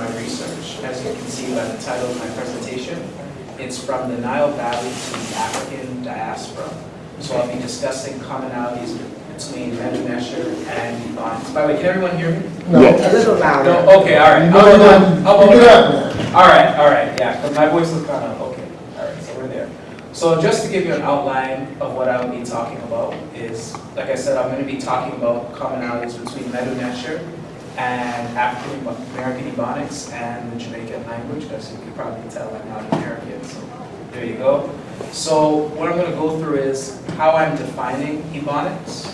my research. As you can see by the title of my presentation, it's from the Nile Valley to the African diaspora. So I'll be discussing commonalities between Medu-Neter and Ebonics. By the way, can everyone hear me? No, a little louder. No? Okay, all right. All right, yeah, because my voice is kind of, okay. All right, so we're there. So just to give you an outline of what I'll be talking about is, like I said, I'm going to be talking about commonalities between Medu-Neter and African American Ebonics and the Jamaican language, because you can probably tell I'm not American, so there you go. So what I'm going to go through is how I'm defining Ebonics,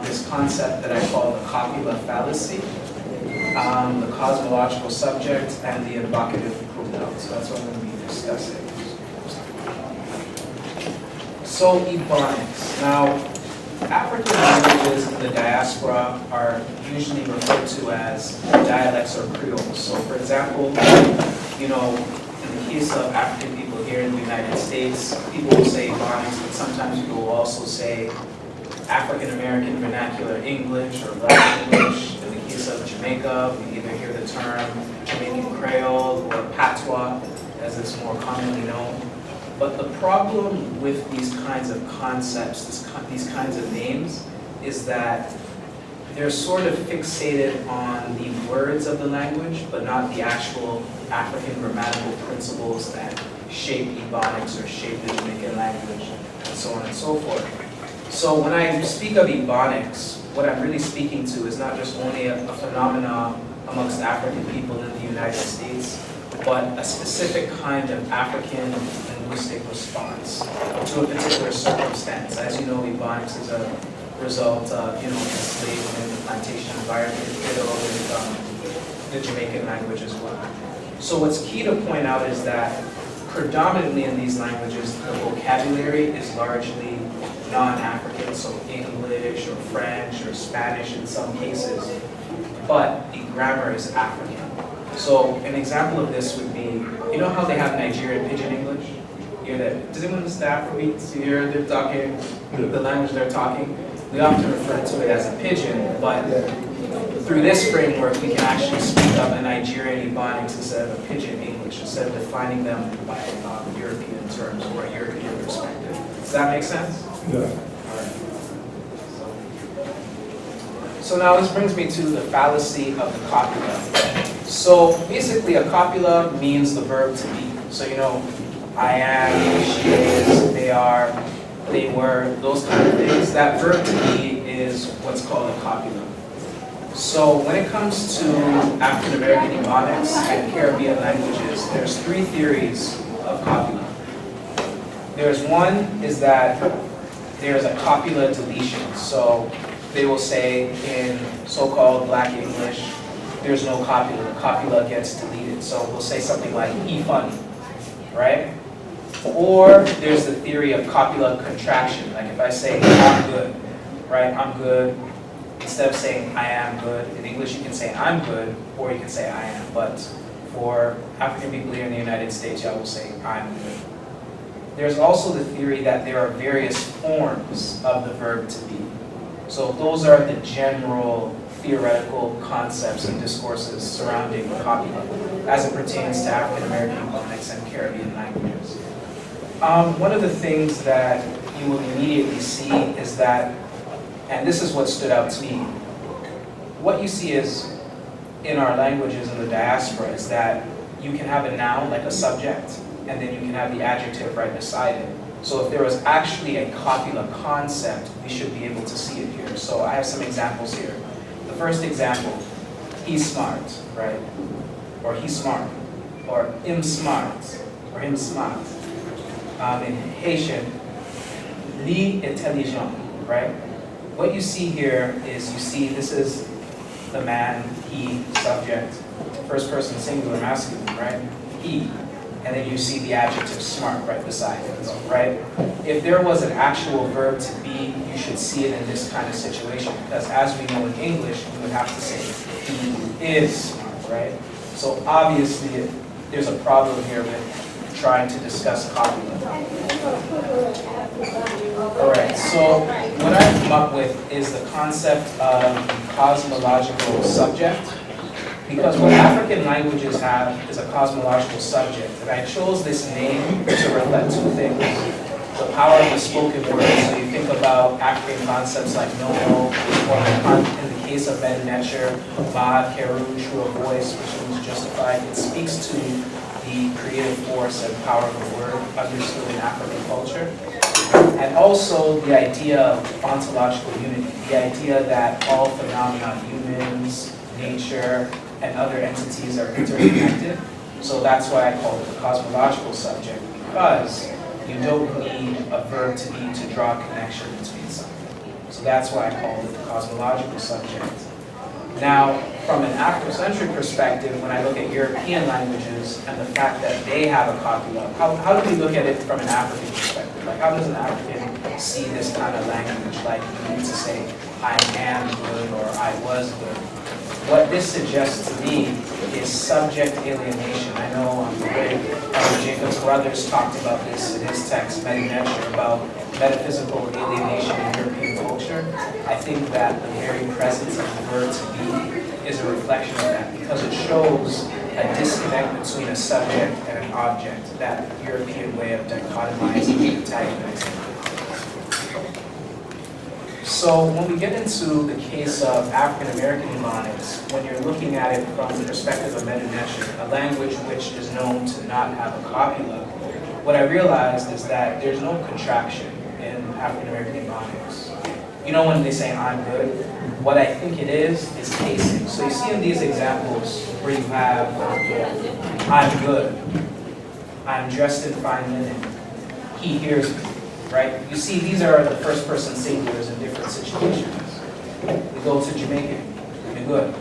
this concept that I call the copula fallacy, the cosmological subject, and the evocative pronoun. So that's what I'm going to be discussing. So Ebonics. Now, African languages in the diaspora are usually referred to as dialects or creoles. So for example, you know, in the case of African people here in the United States, people will say Ebonics, but sometimes people will also say African American vernacular English or Black English. In the case of Jamaica, we either hear the term Jamaican Creole or Patois, as it's more commonly known. But the problem with these kinds of concepts, these kinds of names, is that they're sort of fixated on the words of the language, but not the actual African grammatical principles that shape Ebonics or shape the Jamaican language, and so on and so forth. So when I speak of Ebonics, what I'm really speaking to is not just only a phenomenon amongst African people in the United States, but a specific kind of African linguistic response to a particular circumstance. As you know, Ebonics is a result of, enslavement in the plantation environment, with the Jamaican language as well. So what's key to point out is that predominantly in these languages, the vocabulary is largely non-African, so English or French or Spanish in some cases, but the grammar is African. So an example of this would be, you know how they have Nigerian Pidgin English? Hear that? Does anyone in the staff read to hear they're talking, the language they're talking? We often refer to it as a pidgin, but through this framework, we can actually speak of a Nigerian Ebonics instead of a Pidgin English, instead of defining them by European terms or a European perspective. Does that make sense? Yeah. All right. So now this brings me to the fallacy of the copula. So basically, a copula means the verb to be. So I am, she is, they are, they were, those kind of things. That verb to be is what's called a copula. So when it comes to African American Ebonics and Caribbean languages, there's three theories of copula. There's one is that there's a copula deletion. So they will say in so-called Black English, there's no copula. The copula gets deleted. So we'll say something like "e funny," right? Or there's the theory of copula contraction. Like if I say "I'm good," right? I'm good. Instead of saying "I am good," in English you can say "I'm good," or you can say "I am." But for African people here in the United States, y'all will say "I'm good." There's also the theory that there are various forms of the verb to be. So those are the general theoretical concepts and discourses surrounding copula as it pertains to African American Ebonics and Caribbean languages. One of the things that you will immediately see is that, and this is what stood out to me, what you see is in our languages in the diaspora is that you can have a noun like a subject, and then you can have the adjective right beside it. So if there was actually a copula concept, we should be able to see it here. So I have some examples here. The first example, he's smart, right? Or he's smart, or him smart, or him smart. In Haitian, li intelligent, right? What you see here is this is the man, he, subject, first person singular masculine, right? He. And then you see the adjective smart right beside it, right? If there was an actual verb to be, you should see it in this kind of situation, because as we know in English, we would have to say he is smart, right? So obviously, there's a problem here with trying to discuss copula. All right, so what I've come up with is the concept of cosmological subject Because what African languages have is a cosmological subject, and I chose this name to reflect two things. The power of the spoken word, so you think about African concepts like no, or in the case of Medu Neter, Ma, Keru, true of voice, which means justified. It speaks to the creative force and power of the word understood in African culture. And also the idea of ontological unity, the idea that all phenomena, humans, nature, and other entities are interconnected. So that's why I call it the cosmological subject, because you don't need a verb to be to draw a connection between something. So that's why I call it the cosmological subject. Now, from an Afrocentric perspective, when I look at European languages and the fact that they have a copula, how do we look at it from an African perspective? Like, how does an African see this kind of language? Like, you need to say, I am good or I was good. What this suggests to me is subject alienation. I know Jacob's brothers talked about this in his text, Medu Neter, about metaphysical alienation in European culture. I think that the very presence of the verb to be is a reflection of that, because it shows a disconnect between a subject and an object, that European way of dichotomizing and antagonizing. So when we get into the case of African American mnemonics, when you're looking at it from the perspective of Medu Neter, a language which is known to not have a copula, what I realized is that there's no contraction in African American mnemonics. You know when they say I'm good? What I think it is casing. So you see in these examples where you have I'm good, I'm dressed in fine linen, he hears me. Right? You see, these are the first person singulars in different situations. We go to Jamaican, you're good.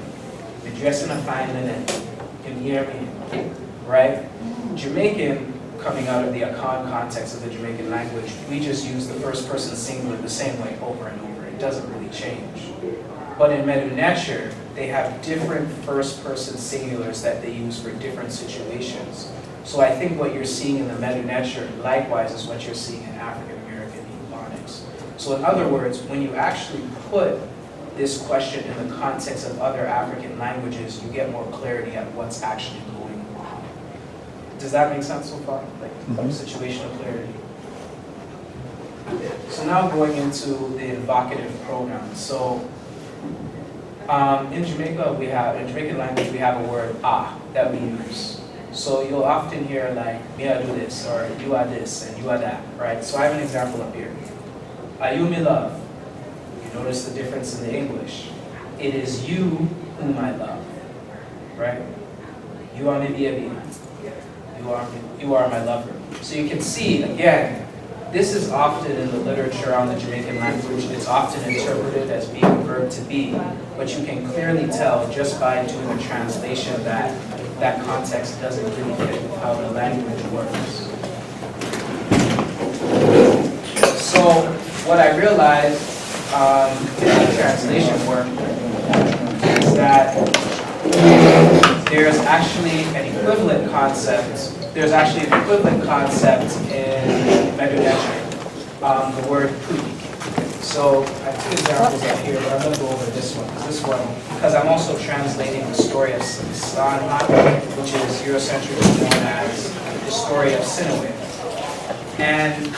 You're dressed in a fine linen, you can hear me. Right? Jamaican, coming out of the Akan context of the Jamaican language, we just use the first person singular the same way over and over. It doesn't really change. But in Medu Neter, they have different first person singulars that they use for different situations. So I think what you're seeing in the Medu Neter likewise is what you're seeing in African American mnemonics. So in other words, when you actually put this question in the context of other African languages, you get more clarity at what's actually going on. Does that make sense so far? Like situational clarity. So now going into the invocative pronouns. So in Jamaican language, we have a word that we use. So you'll often hear like, me I do this, or you are this, and you are that, right? So I have an example up here. Are you me love? You notice the difference in the English. It is you whom I love, right? You are me baby. You are my lover. So you can see, again, this is often in the literature on the Jamaican language. It's often interpreted as being a verb to be, but you can clearly tell just by doing a translation that that context doesn't really fit with how the language works. So what I realized in the translation work is that there's actually an equivalent concept. There's actually an equivalent concept in Medu Neter, the word puti. So I have two examples up here, but I'm going to go over this one, because I'm also translating the story of Sanha, which is Eurocentric known as the story of Sinaway. And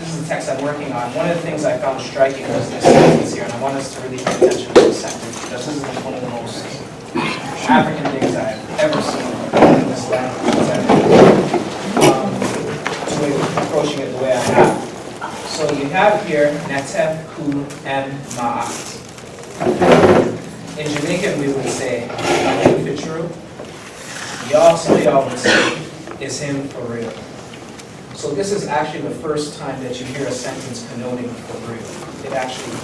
this is the text I'm working on. One of the things I found striking was this sentence here, and I want us to really pay attention to this sentence, because this is one of the most African things I've ever seen in this language. Approaching it the way I have. So you have here Netef, Ku, and Ma'at. In Jamaican we would say Fitru. Y'all would say, is him for real. So this is actually the first time that you hear a sentence connoting for real. It actually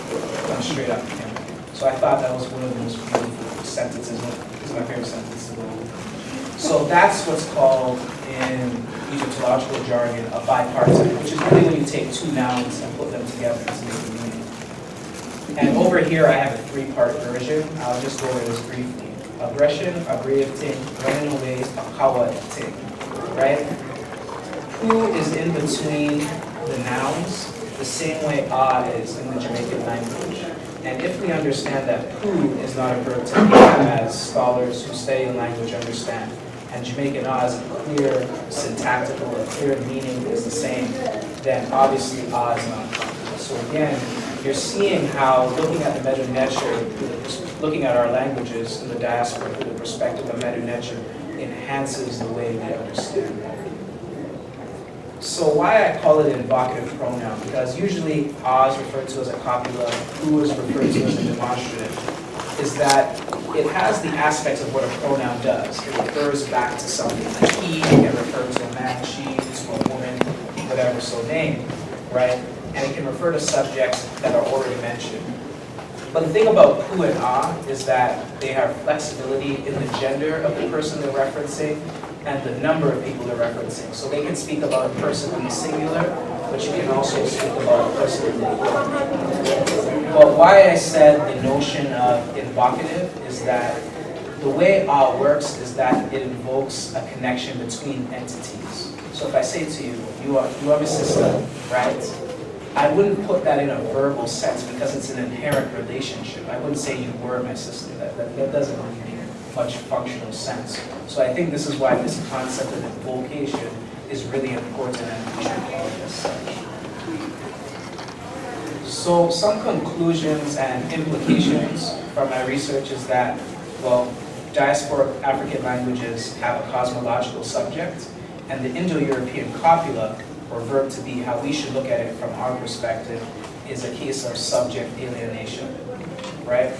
comes straight up from him. So I thought that was one of the most beautiful sentences. It's my favorite sentence to go. So that's what's called in Egyptological jargon a bipartite, which is really when you take two nouns and put them together to make a meaning. And over here I have a three-part version. I'll just go over this briefly. Aggression, aggrieving, running away, akawating. Right? Who is in between the nouns the same way is in the Jamaican language. And if we understand that poo is not a verb to be, as scholars who study the language understand, and Jamaican a is a clear syntactical, a clear meaning is the same, then obviously a is not copula. So again, you're seeing how looking at the meta nature, looking at our languages in the diaspora through the perspective of meta nature enhances the way we understand that. So why I call it an invocative pronoun, because usually a is referred to as a copula, who is referred to as a demonstrative, is that it has the aspects of what a pronoun does. It refers back to something like he, it can refer to a man, she, to a woman, whatever so named, right? And it can refer to subjects that are already mentioned. But the thing about who and a is that they have flexibility in the gender of the person they're referencing and the number of people they're referencing. So they can speak about a person in the singular, but you can also speak about a person in the plural. But why I said the notion of invocative is that the way a works is that it invokes a connection between entities. So if I say to you, you are my sister, right? I wouldn't put that in a verbal sense because it's an inherent relationship. I wouldn't say you were my sister. That doesn't really make much functional sense. So I think this is why this concept of invocation is really important and we should call it as such. So some conclusions and implications from my research is that, well, diasporic African languages have a cosmological subject, and the Indo-European copula, or verb to be, how we should look at it from our perspective, is a case of subject alienation, right?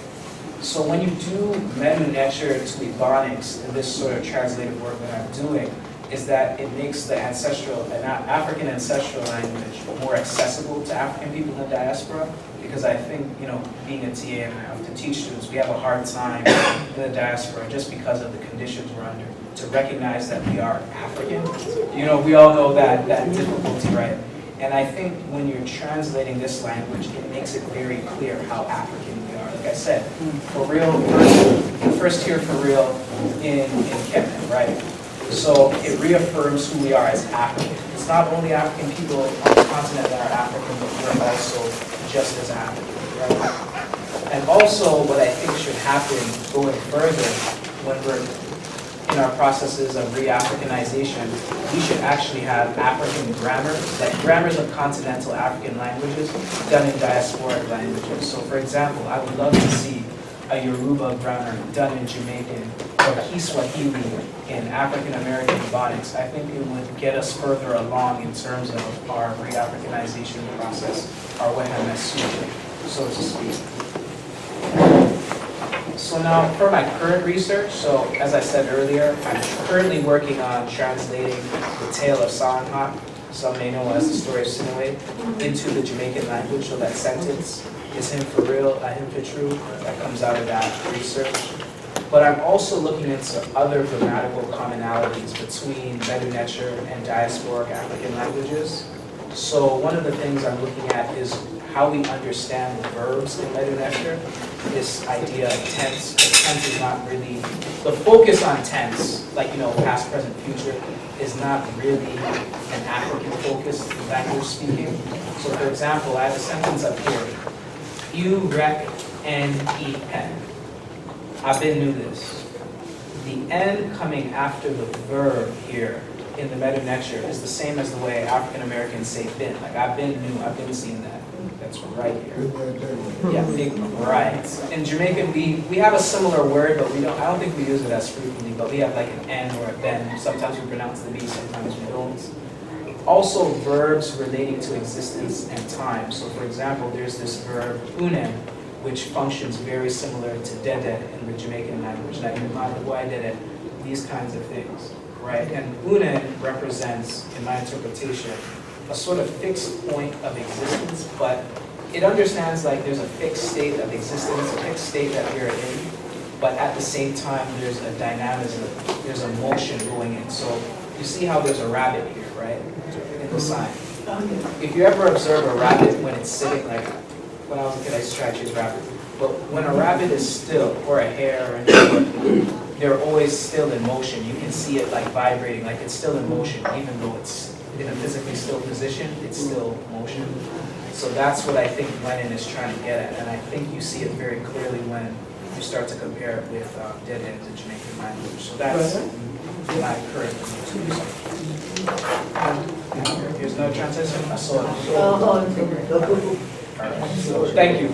So when you do menu nature to ebonics in this sort of translative work that I'm doing, is that it makes the ancestral, African ancestral language more accessible to African people in the diaspora, because I think, being a TA and I have to teach students, we have a hard time in the diaspora just because of the conditions we're under, to recognize that we are African. We all know that difficulty, right? And I think when you're translating this language, it makes it very clear how African we are. Like I said, for real, first here for real in Kenya, right? So it reaffirms who we are as African. It's not only African people on the continent that are African, but we're also just as African, right? And also what I think should happen going further when we're in our processes of re-Africanization, we should actually have African grammars, like grammars of continental African languages done in diasporic languages. So for example, I would love to see a Yoruba grammar done in Jamaican or Kiswahili in African American ebonics. I think it would get us further along in terms of our re-Africanization process, our wehamesu, so to speak. So now for my current research, so as I said earlier, I'm currently working on translating the tale of Salanhak, some may know as the story of Sinue, into the Jamaican language. So that sentence is him for real, him for true, that comes out of that research. But I'm also looking into other grammatical commonalities between Medu Neter and diasporic African languages. So one of the things I'm looking at is how we understand the verbs in Medu Neter. This idea of tense. Tense is not really, the focus on tense, like past, present, future, is not really an African focused language speaking. So for example, I have a sentence up here. You rec N E pen. I've been knew this. The N coming after the verb here in the Medu Neter is the same as the way African Americans say been. Like I've been knew, I've been seeing that. That's right here. Yeah, big right. In Jamaican, we have a similar word, but I don't think we use it as frequently, but we have like an N or a ben. Sometimes we pronounce the B, sometimes we don't. Also, verbs relating to existence and time. So for example, there's this verb unen, which functions very similar to dede in the Jamaican language, like dede, these kinds of things, right? And unen represents, in my interpretation, a sort of fixed point of existence, but it understands like there's a fixed state of existence, a fixed state that we're in, but at the same time there's a dynamism, there's a motion going in. So you see how there's a rabbit here, right, in the sign. If you ever observe a rabbit when it's sitting, like when I was a kid I used to try to chase rabbits, but when a rabbit is still, or a hare, or anything, they're always still in motion. You can see it like vibrating, like it's still in motion, even though it's in a physically still position, it's still motion. So that's what I think Lenin is trying to get at, and I think you see it very clearly when you start to compare it with dead ends in Jamaican language. So that's my current view. Here's no translation. I saw it. So, thank you.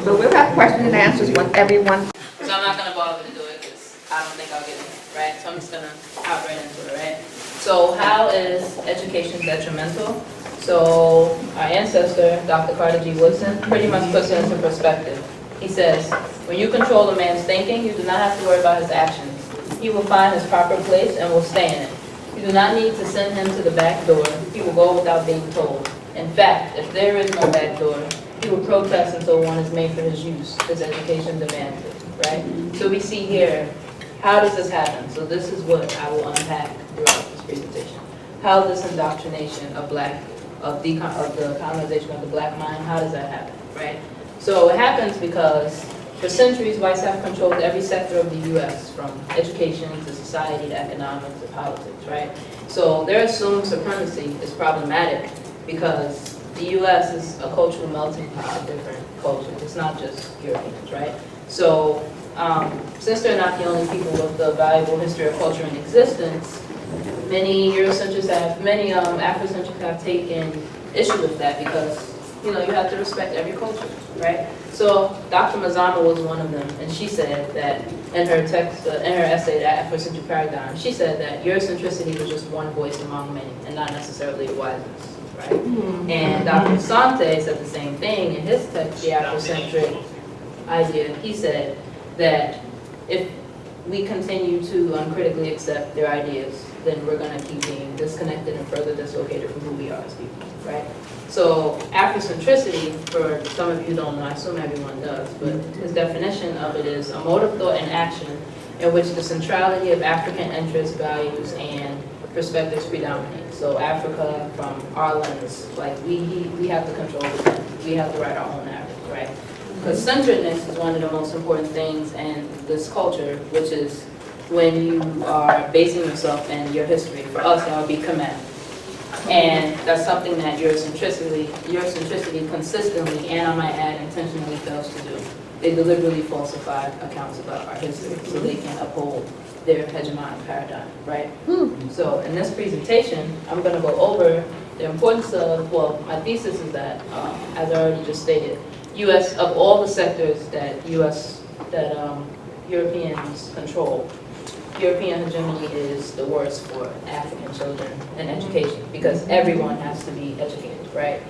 So we'll have questions and answers when everyone. So I'm not gonna bother to do it because I don't think I'll get it, right? So I'm just gonna hop right into it, right? So how is education detrimental? So our ancestor, Dr. Carter G. Woodson, pretty much puts it into perspective. He says, when you control a man's thinking, you do not have to worry about his actions. He will find his proper place and will stay in it. You do not need to send him to the back door. He will go without being told. In fact, if there is no back door, he will protest until one is made for his use. His education demands it, right? So we see here, how does this happen? So this is what I will unpack throughout this presentation. How this indoctrination of the colonization of the black mind, how does that happen, right? So it happens because for centuries, whites have controlled every sector of the U.S., from education to society to economics to politics, right? So their assumed supremacy is problematic because the U.S. is a cultural melting pot of different cultures. It's not just Europeans, right? So since they're not the only people with the valuable history of culture in existence, many Eurocentrists many Afrocentrists have taken issue with that because, you know, you have to respect every culture, right? So Dr. Mazama was one of them, and she said that in her text, in her essay, The Afrocentric Paradigm, she said that Eurocentricity was just one voice among many, and not necessarily a wiseness, right? And Dr. Sante said the same thing in his text, The Afrocentric Idea. He said that if we continue to uncritically accept their ideas, then we're going to keep being disconnected and further dislocated from who we are as people, right? So Afrocentricity, for some of you who don't know, I assume everyone does, but his definition of it is a mode of thought and action in which the centrality of African interests, values, and perspectives predominate. So Africa, from our lens, like we have to control the thing. We have to write our own narrative, right? Because centeredness is one of the most important things in this culture, which is when you are basing yourself in your history. For us, that would be Kemet. And that's something that Eurocentricity consistently, and I might add intentionally, fails to do. They deliberately falsify accounts about our history so they can uphold their hegemonic paradigm, right? So in this presentation, I'm going to go over the importance of, well, my thesis is that, as I already just stated, U.S., of all the sectors that Europeans control, European hegemony is the worst for African children in education because everyone has to be educated, right?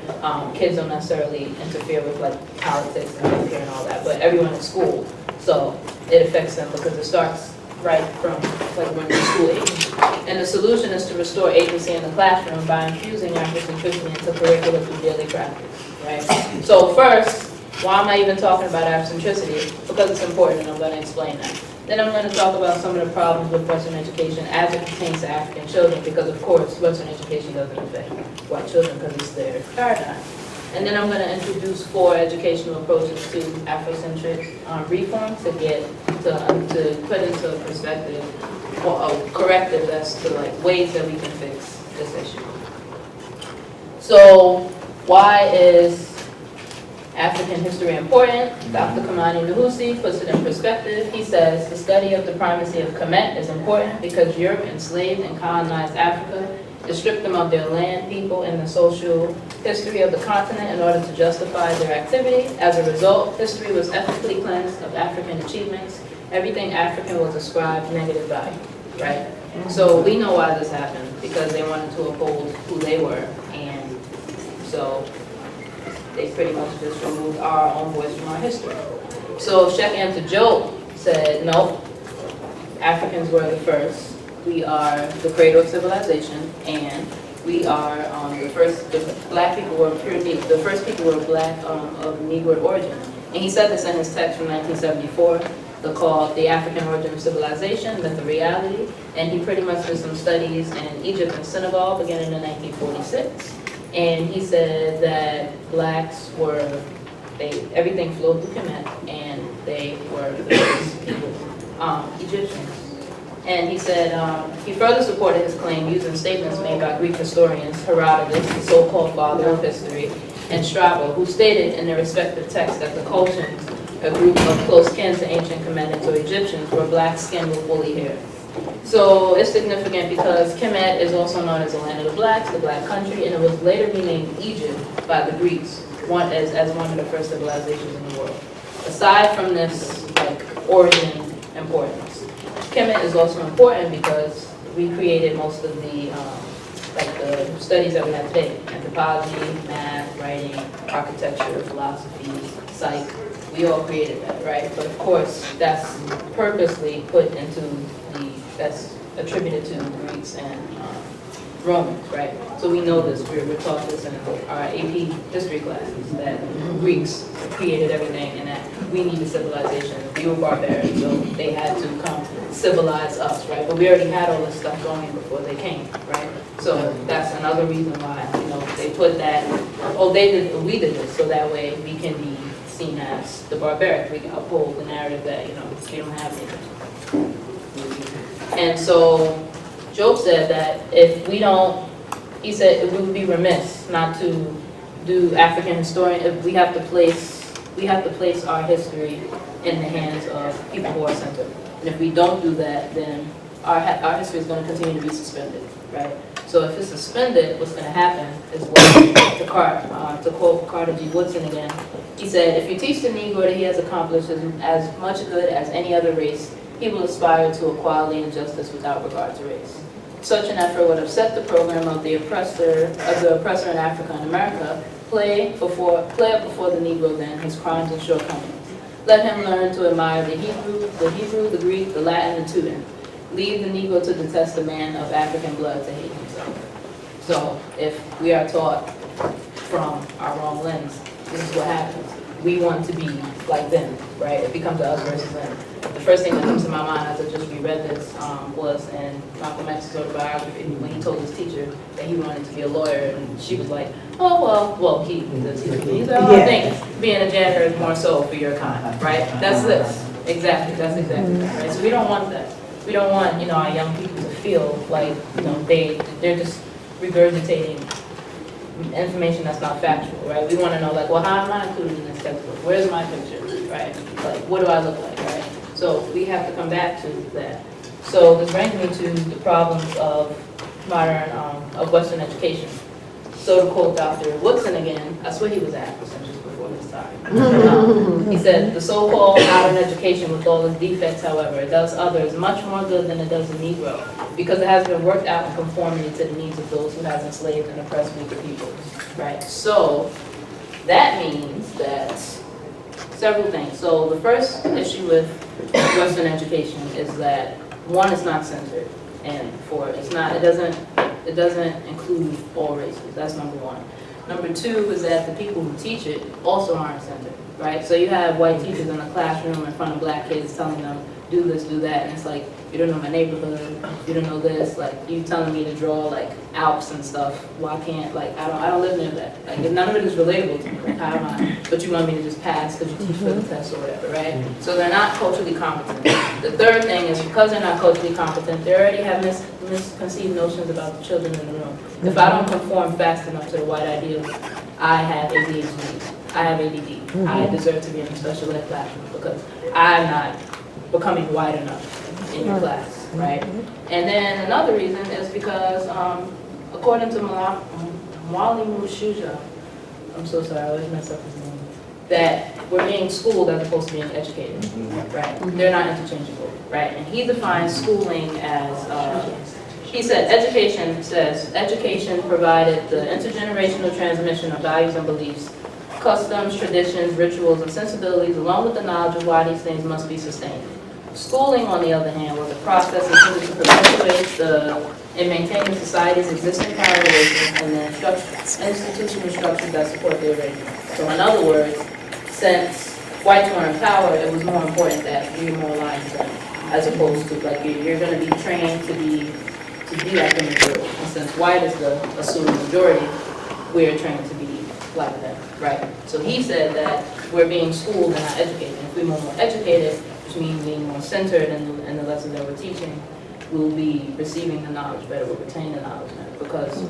Kids don't necessarily interfere with like politics and healthcare and all that, but everyone in school, so it affects them because it starts right from like when they're school age. And the solution is to restore agency in the classroom by infusing Afrocentricity into curricula through daily practice, right? So first, why am I even talking about Afrocentricity? Because it's important and I'm going to explain that. Then I'm going to talk about some of the problems with Western education as it pertains to African children, because of course Western education doesn't affect white children because it's their paradigm. And then I'm going to introduce 4 educational approaches to Afrocentric reform to put into perspective a corrective as to like ways that we can fix this issue. So why is African history important? Dr. Kamani Nahusi puts it in perspective. He says the study of the primacy of Kemet is important because Europe enslaved and colonized Africa. It stripped them of their land, people, and the social history of the continent in order to justify their activity. As a result, history was ethically cleansed of African achievements. Everything African was ascribed negative value, right? So we know why this happened, because they wanted to uphold who they were, and so they pretty much just removed our own voice from our history. So Sheikh Anta Diop said, no, Africans were the first. We are the cradle of civilization, and we are the black people were the first people were black of Negro origin. And he said this in his text from 1974, called The African Origin of Civilization, Myth or Reality. And he pretty much did some studies in Egypt and Senegal beginning in 1946. And he said that blacks were, everything flowed through Kemet, and they were the first people Egyptians. And he said, he further supported his claim using statements made by Greek historians Herodotus, the so-called father of history, and Strabo, who stated in their respective texts that the Colonials, a group of close kin to ancient Kemetics or Egyptians, were black-skinned with woolly hair. So it's significant because Kemet is also known as the land of the blacks, the black country, and it was later renamed Egypt by the Greeks, as one of the first civilizations in the world. Aside from this origin importance, Kemet is also important because we created most of the the studies that we have today: anthropology, math, writing, architecture, philosophy, psych. We all created that, right? But of course, that's purposely put into that's attributed to Greeks and Romans, right? So we know this, we're taught this in our AP history classes, that Greeks created everything and that we needed civilization. We were barbarians, so they had to come civilize us, right? But we already had all this stuff going before they came, right? So that's another reason why, they put that, we did this, so that way we can be seen as the barbaric. We can uphold the narrative that, we don't have anything. And so Job said that he said we would be remiss not to do African historian. We have to place our history in the hands of people who are centered. And if we don't do that, then our history is going to continue to be suspended, right? So if it's suspended, what's going to happen is what, to quote Carter G. Woodson again, he said, if you teach the Negro that he has accomplished as much good as any other race, he will aspire to equality and justice without regard to race. Such an effort would upset the program of the oppressor in Africa and America, play up before the Negro then his crimes and shortcomings. Let him learn to admire the Hebrew, the Greek, the Latin, the Teuton. Leave the Negro to detest the man of African blood to hate himself. So if we are taught from our wrong lens, this is what happens. We want to be like them, right? It becomes us versus them. The first thing that comes to my mind as I just reread this was in Malcolm X's autobiography when he told his teacher that he wanted to be a lawyer, and she was like, oh, well, he's like, I think being a janitor is more so for your kind, right? That's this. Exactly, that's exactly that, right? So we don't want that. We don't want, our young people to feel like, they're just regurgitating information that's not factual, right? We want to know, well, how am I included in this textbook? Where's my picture, right? What do I look like, right? So we have to come back to that. So this brings me to the problems of modern, of Western education. So to quote Dr. Woodson again, I swear he was African just before his time. He said, the so-called modern education with all its defects, however, it does others much more good than it does the Negro, because it has been worked out in conformity to the needs of those who have enslaved and oppressed weaker people, right? So that means that several things. So the first issue with Western education is that, one, it's not centered, and it doesn't include all races. That's number one. Number two is that the people who teach it also aren't centered, right? So you have white teachers in the classroom in front of black kids telling them, do this, do that, and it's like, you don't know my neighborhood, you don't know this, you telling me to draw Alps and stuff. Why can't, I don't live near that. None of it is relatable to me. How am I? But you want me to just pass because you teach for the test or whatever, right? So they're not culturally competent. The third thing is, because they're not culturally competent, they already have misconceived notions about the children in the room. If I don't conform fast enough to the white ideals, I have ADHD, I have ADD, I deserve to be in a special ed classroom because I'm not becoming white enough in your class, right? And then another reason is because, according to Mwali Mushuja, I'm so sorry, I always mess up his name, that we're being schooled as opposed to being educated, right? They're not interchangeable, right? And he defines schooling as, he said, education provided the intergenerational transmission of values and beliefs, customs, traditions, rituals, and sensibilities, along with the knowledge of why these things must be sustained. Schooling, on the other hand, was a process intended to perpetuate and maintain the society's existing power relations and the institutional structures that support the arrangement. So in other words, since whites were in power, it was more important that we were more aligned to them, as opposed to you're going to be trained to be like the majority. And since white is the assumed majority, we're trained to be like them, right? So he said that we're being schooled and not educated. If we were more educated, which means being more centered in the lessons that we're teaching, we'll be receiving the knowledge better, we'll retain the knowledge better, because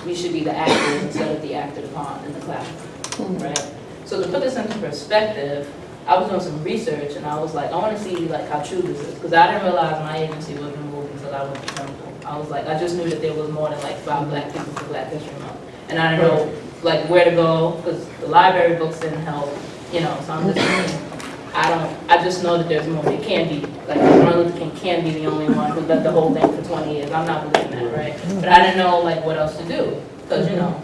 we should be the actors instead of the acted upon in the classroom, right? So to put this into perspective, I was doing some research and I was like, I want to see like how true this is, because I didn't realize my agency was removed until I went to Temple. I was like, I just knew that there was more than like 5 Black people for Black History Month, and I didn't know like where to go, because the library books didn't help, you know. So I'm just thinking, I just know that there's more. It can't be like Martin Luther King can't be the only one who led the whole thing for 20 years. I'm not believing that, right? But I didn't know like what else to do, because you know,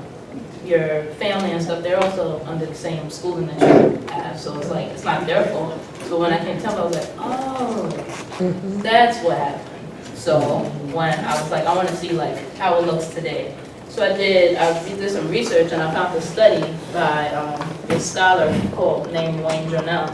your family and stuff, they're also under the same schooling that you have, so it's like, it's not their fault. So when I came to Temple, I was like, oh, that's what happened. So when I was like, I want to see like how it looks today. So I did some research and I found a study by a scholar named Wayne Jornell.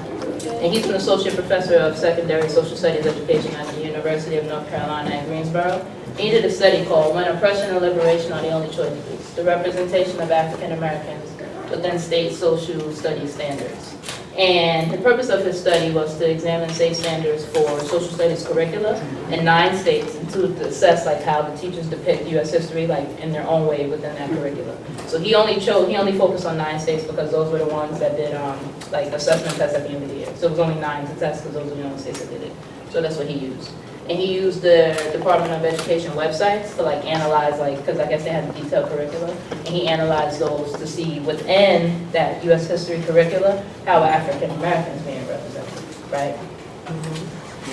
And he's an associate professor of secondary social studies education at the University of North Carolina at Greensboro. He did a study called When Oppression and Liberation Are the Only Choices, the representation of African Americans within state social studies standards. And the purpose of his study was to examine state standards for social studies curricula in 9 states and to assess like how the teachers depict U.S. history like in their own way within that curriculum. So he only focused on 9 states because those were the ones that did like assessment tests at the end of the year. So it was only 9 to test because those were the only states that did it. So that's what he used. And he used the Department of Education websites to like analyze, like, because I guess they had a detailed curricula, and he analyzed those to see within that U.S. history curricula how African Americans being represented, right?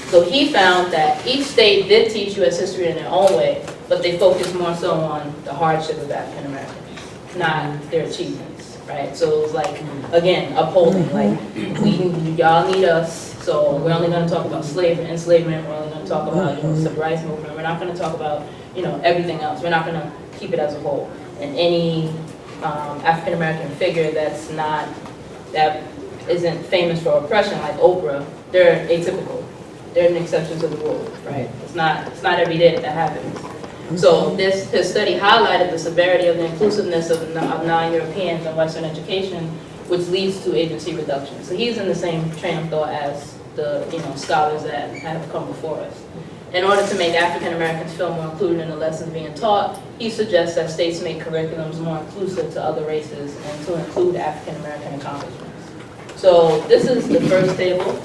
So he found that each state did teach U.S. history in their own way, but they focused more so on the hardship of African Americans, not their achievements, right? So it was like, again, upholding, like, y'all need us. So we're only going to talk about slavery, enslavement. We're only going to talk about civil rights movement. We're not going to talk about everything else. We're not going to keep it as a whole. And any African American figure that isn't famous for oppression, like Oprah, they're atypical. They're an exception to the rule, right? It's not every day that happens. So his study highlighted the severity of the inclusiveness of non-Europeans in Western education, which leads to agency reduction. So he's in the same train of thought as the scholars that have come before us. In order to make African Americans feel more included in the lessons being taught, he suggests that states make curriculums more inclusive to other races and to include African American accomplishments. So this is the first table.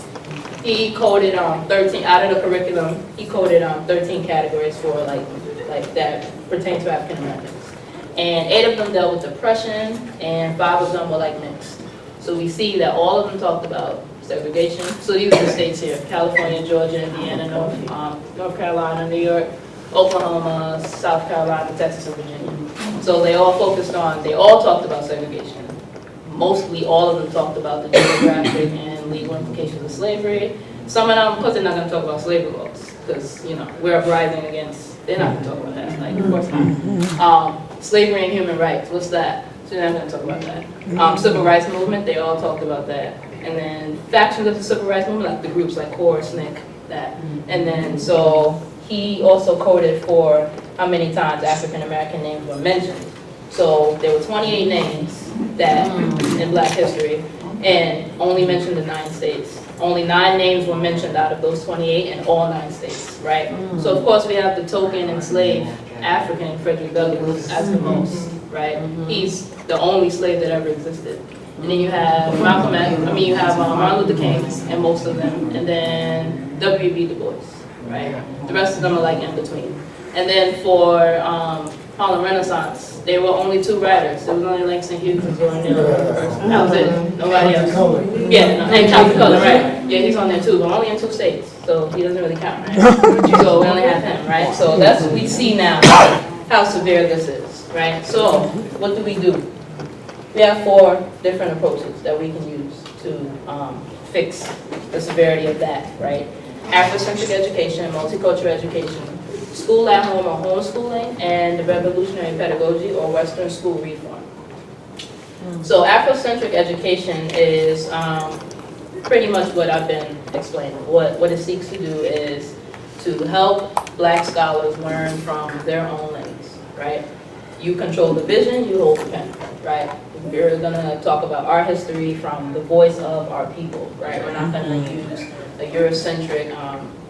He coded 13 out of the curriculum. He coded 13 categories for like that pertain to African Americans. And 8 of them dealt with oppression, and 5 of them were like mixed. So we see that all of them talked about segregation. So these are the states here: California, Georgia, Indiana, North Carolina, New York, Oklahoma, South Carolina, Texas, and Virginia. So they all talked about segregation. Mostly all of them talked about the geographic and legal implications of slavery. Some of them, of course, they're not going to talk about slavery laws, because we're uprising against, they're not going to talk about that, like, of course not. Slavery and human rights, what's that? So they're not going to talk about that. Civil rights movement, they all talked about that. And then factions of the civil rights movement, like the groups like CORE, SNCC, that. And then, so he also coded for how many times African American names were mentioned. So there were 28 names that in Black history, and only mentioned in 9 states. Only 9 names were mentioned out of those 28 in all 9 states, right? So of course we have the token enslaved African, Frederick Douglass, as the most, right? He's the only slave that ever existed. And then you have Malcolm X, you have Martin Luther King, and most of them, and then W.B. Du Bois, right? The rest of them are like in between. And then for Harlem Renaissance, there were only 2 writers. There was only Langston Hughes and Zora Neale. That was it. Nobody else. Yeah, and Count Color, right? Yeah, he's on there too, but only in 2 states, so he doesn't really count, right? So we only have him, right? So that's we see now how severe this is, right? So what do? We have 4 different approaches that we can use to fix the severity of that, right? Afrocentric education, multicultural education, school at home or homeschooling, and the revolutionary pedagogy or Western school reform. So Afrocentric education is pretty much what I've been explaining. What it seeks to do is to help Black scholars learn from their own lens, right? You control the vision, you hold the pen, right? We're gonna talk about our history from the voice of our people, right? We're not gonna use a Eurocentric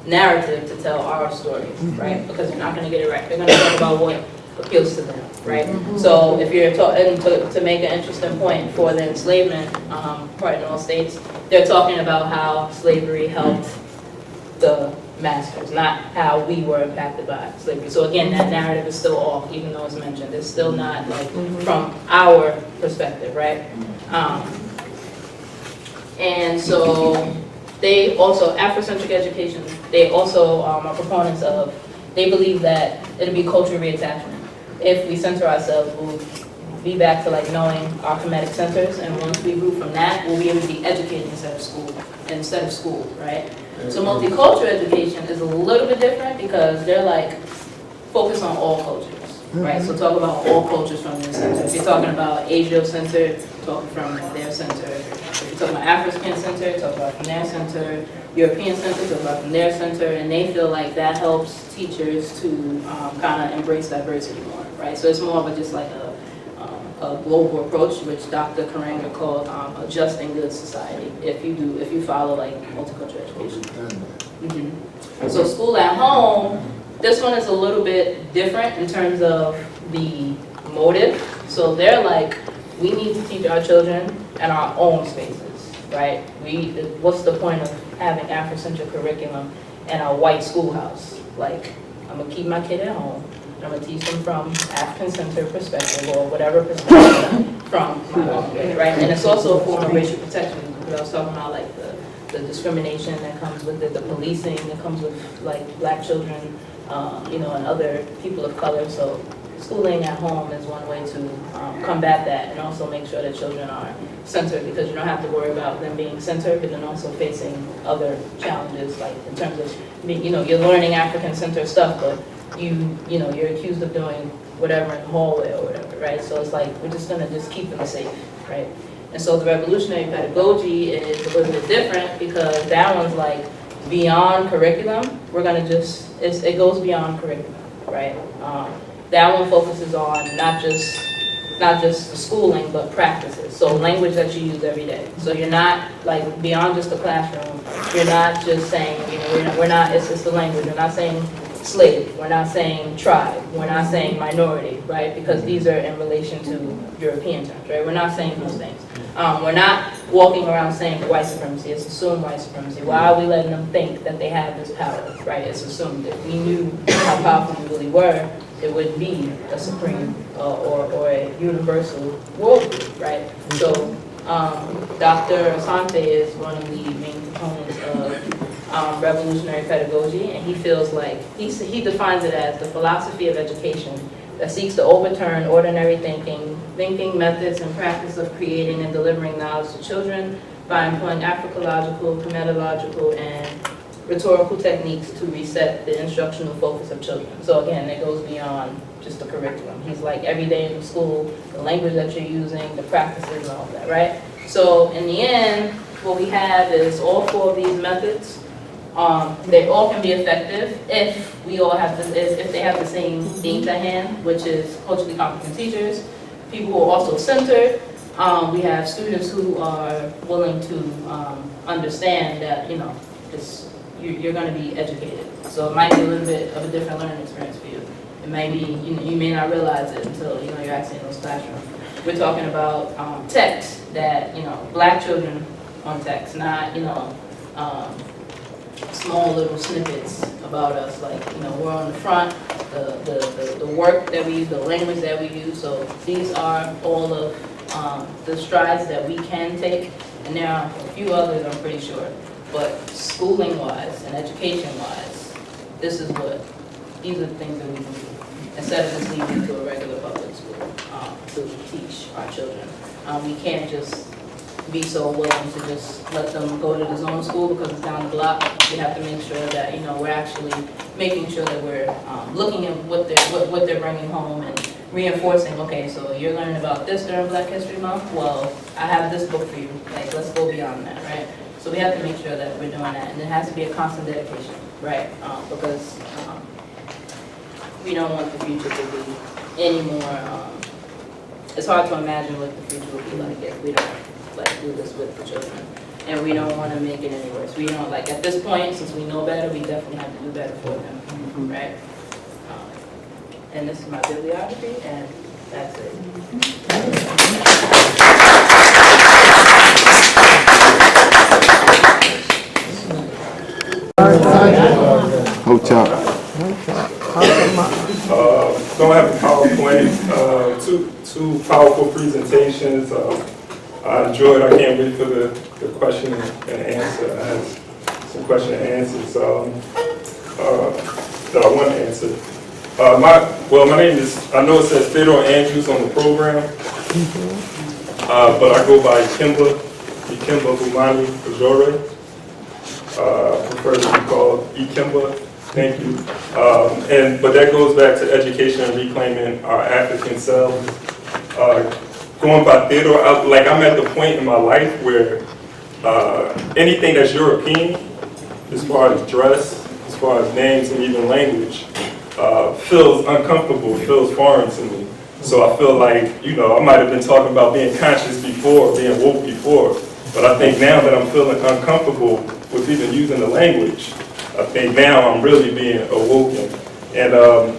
narrative to tell our stories, right? Because you're not going to get it right. They're going to talk about what appeals to them, right? So if you're talking, to make an interesting point for the enslavement part in all states, they're talking about how slavery helped the masters, not how we were impacted by slavery. So again, that narrative is still off, even though it's mentioned. It's still not like from our perspective, right? And so they also, Afrocentric education, they also are proponents of, they believe that it'll be cultural reattachment. If we center ourselves, we'll be back to like knowing our Kemetic centers, and once we move from that, we'll be able to be educated instead of school, right? So multicultural education is a little bit different because they're like focused on all cultures, right? So talk about all cultures from their center. If you're talking about Asia-centered, talking from their center. If you're talking about African-centered, talk about from their center. European-centered, talk about from their center, and they feel like that helps teachers to kind of embrace diversity more, right? So it's more of a just like a global approach, which Dr. Karanga called adjusting good society. If you follow like multicultural education. So school at home, this one is a little bit different in terms of the motive. So they're like, we need to teach our children in our own spaces, right? What's the point of having Afrocentric curriculum in a white schoolhouse? Like, I'm gonna keep my kid at home. I'm going to teach them from African-centered perspective or whatever perspective from my own, right? And it's also a form of racial protection. I was talking about like the discrimination that comes with it, the policing that comes with like black children, you know, and other people of color. So schooling at home is one way to combat that and also make sure that children are centered, because you don't have to worry about them being centered, but then also facing other challenges, like in terms of, you know, you're learning African-centered stuff, but you know, you're accused of doing whatever in the hallway or whatever, right? So it's like, we're just gonna just keep them safe, right? And so the revolutionary pedagogy is a little bit different because that one's like beyond curriculum. We're gonna just, it goes beyond curriculum, right? That one focuses on not just the schooling, but practices. So language that you use every day. So you're not like beyond just the classroom. You're not just saying, you know, we're not, it's just the language. We're not saying slave, we're not saying tribe, we're not saying minority, right? Because these are in relation to European terms, right? We're not saying those things. We're not walking around saying white supremacy, it's assumed white supremacy. Why are we letting them think that they have this power, right? It's assumed. If we knew how powerful we really were, it would be a supreme or a universal worldview, right? So Dr. Asante is one of the main components of revolutionary pedagogy, and he feels like, he defines it as the philosophy of education that seeks to overturn ordinary thinking methods and practice of creating and delivering knowledge to children by employing aphricological, methodological, and rhetorical techniques to reset the instructional focus of children. So again, it goes beyond just the curriculum. He's like, every day in the school, the language that you're using, the practices and all of that, right? So in the end, what we have is all four of these methods. They all can be effective if we all have if they have the same themes at hand, which is culturally competent teachers, people who are also centered. We have students who are willing to understand that, you know, you're going to be educated. So it might be a little bit of a different learning experience for you. It may be, you may not realize it until, you know, you're actually in those classrooms. We're talking about text that, you know, black children on text, not, you know, small little snippets about us, like, you know, we're on the front, the work that we use, the language that we use. So these are all of the strides that we can take, and there are a few others, I'm pretty sure. But schooling-wise and education-wise, these are the things that we can do instead of just leaving to a regular public school to teach our children. We can't just be so willing to just let them go to the zone school because it's down the block. We have to make sure that, you know, we're actually making sure that we're looking at what they're bringing home and reinforcing. Okay, so you're learning about this during Black History Month. Well, I have this book for you. Like, let's go beyond that, right? So we have to make sure that we're doing that, and it has to be a constant dedication, right? Because we don't want the future to be any more. It's hard to imagine what the future will be like if we don't do this with the children. and we don't want to make it any worse. We know, like, at this point, since we know better, we definitely have to do better for them, right? And this is my bibliography, and that's it. Hotel. Don't have a PowerPoint. Two powerful presentations. I enjoyed. I can't wait for the question and answer. I have some question and answers that I want to answer. My name is, I know it says Theodore Andrews on the program, but I go by Ikemba Humani Pajore. Prefer to be called Ikemba. Thank you. But that goes back to education and reclaiming our African selves. Going by Theodore, I'm at the point in my life where anything that's European, as far as dress, as far as names and even language, feels uncomfortable, feels foreign to me. So I feel like, I might have been talking about being conscious before, being woke before, but I think now that I'm feeling uncomfortable with even using the language, I think now I'm really being awoken. And I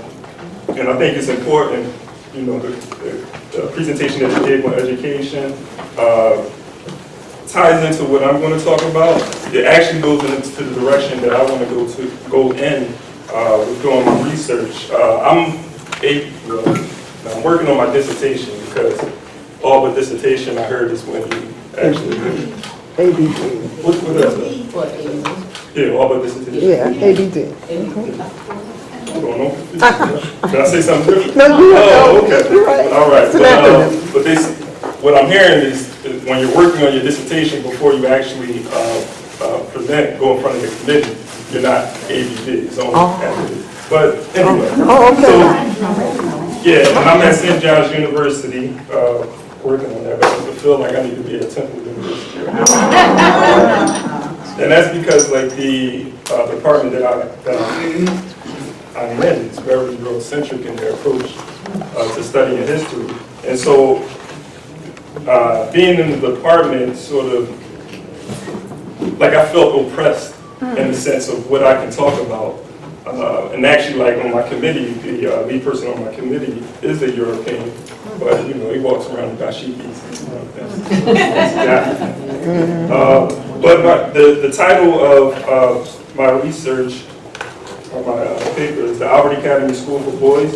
think it's important, the presentation that you gave on education ties into what I'm going to talk about. It actually goes into the direction that I want to go in with doing my research. I'm working on my dissertation because all but dissertation I heard is when you actually ABD. What is it? What, ABD? Yeah, all but dissertation. Yeah, ABD. I don't know. Did I say something different? No, you Oh, don't. okay. You're right. All right. It's an acronym. But what I'm hearing is when you're working on your dissertation before you actually present, go in front of the committee, you're not ABD. It's only academic. But anyway. Oh, okay. So, yeah, and I'm at St. John's University working on that, but I feel like I need to be at Temple University. And that's because like the department that I'm in is very Eurocentric in their approach to studying history. And so being in the department sort of, like I felt oppressed in the sense of what I can talk about. And actually like on my committee, the lead person on my committee is a European, but he walks around with dashikis. But the title of my research, or my paper, is the Albert Academy School for Boys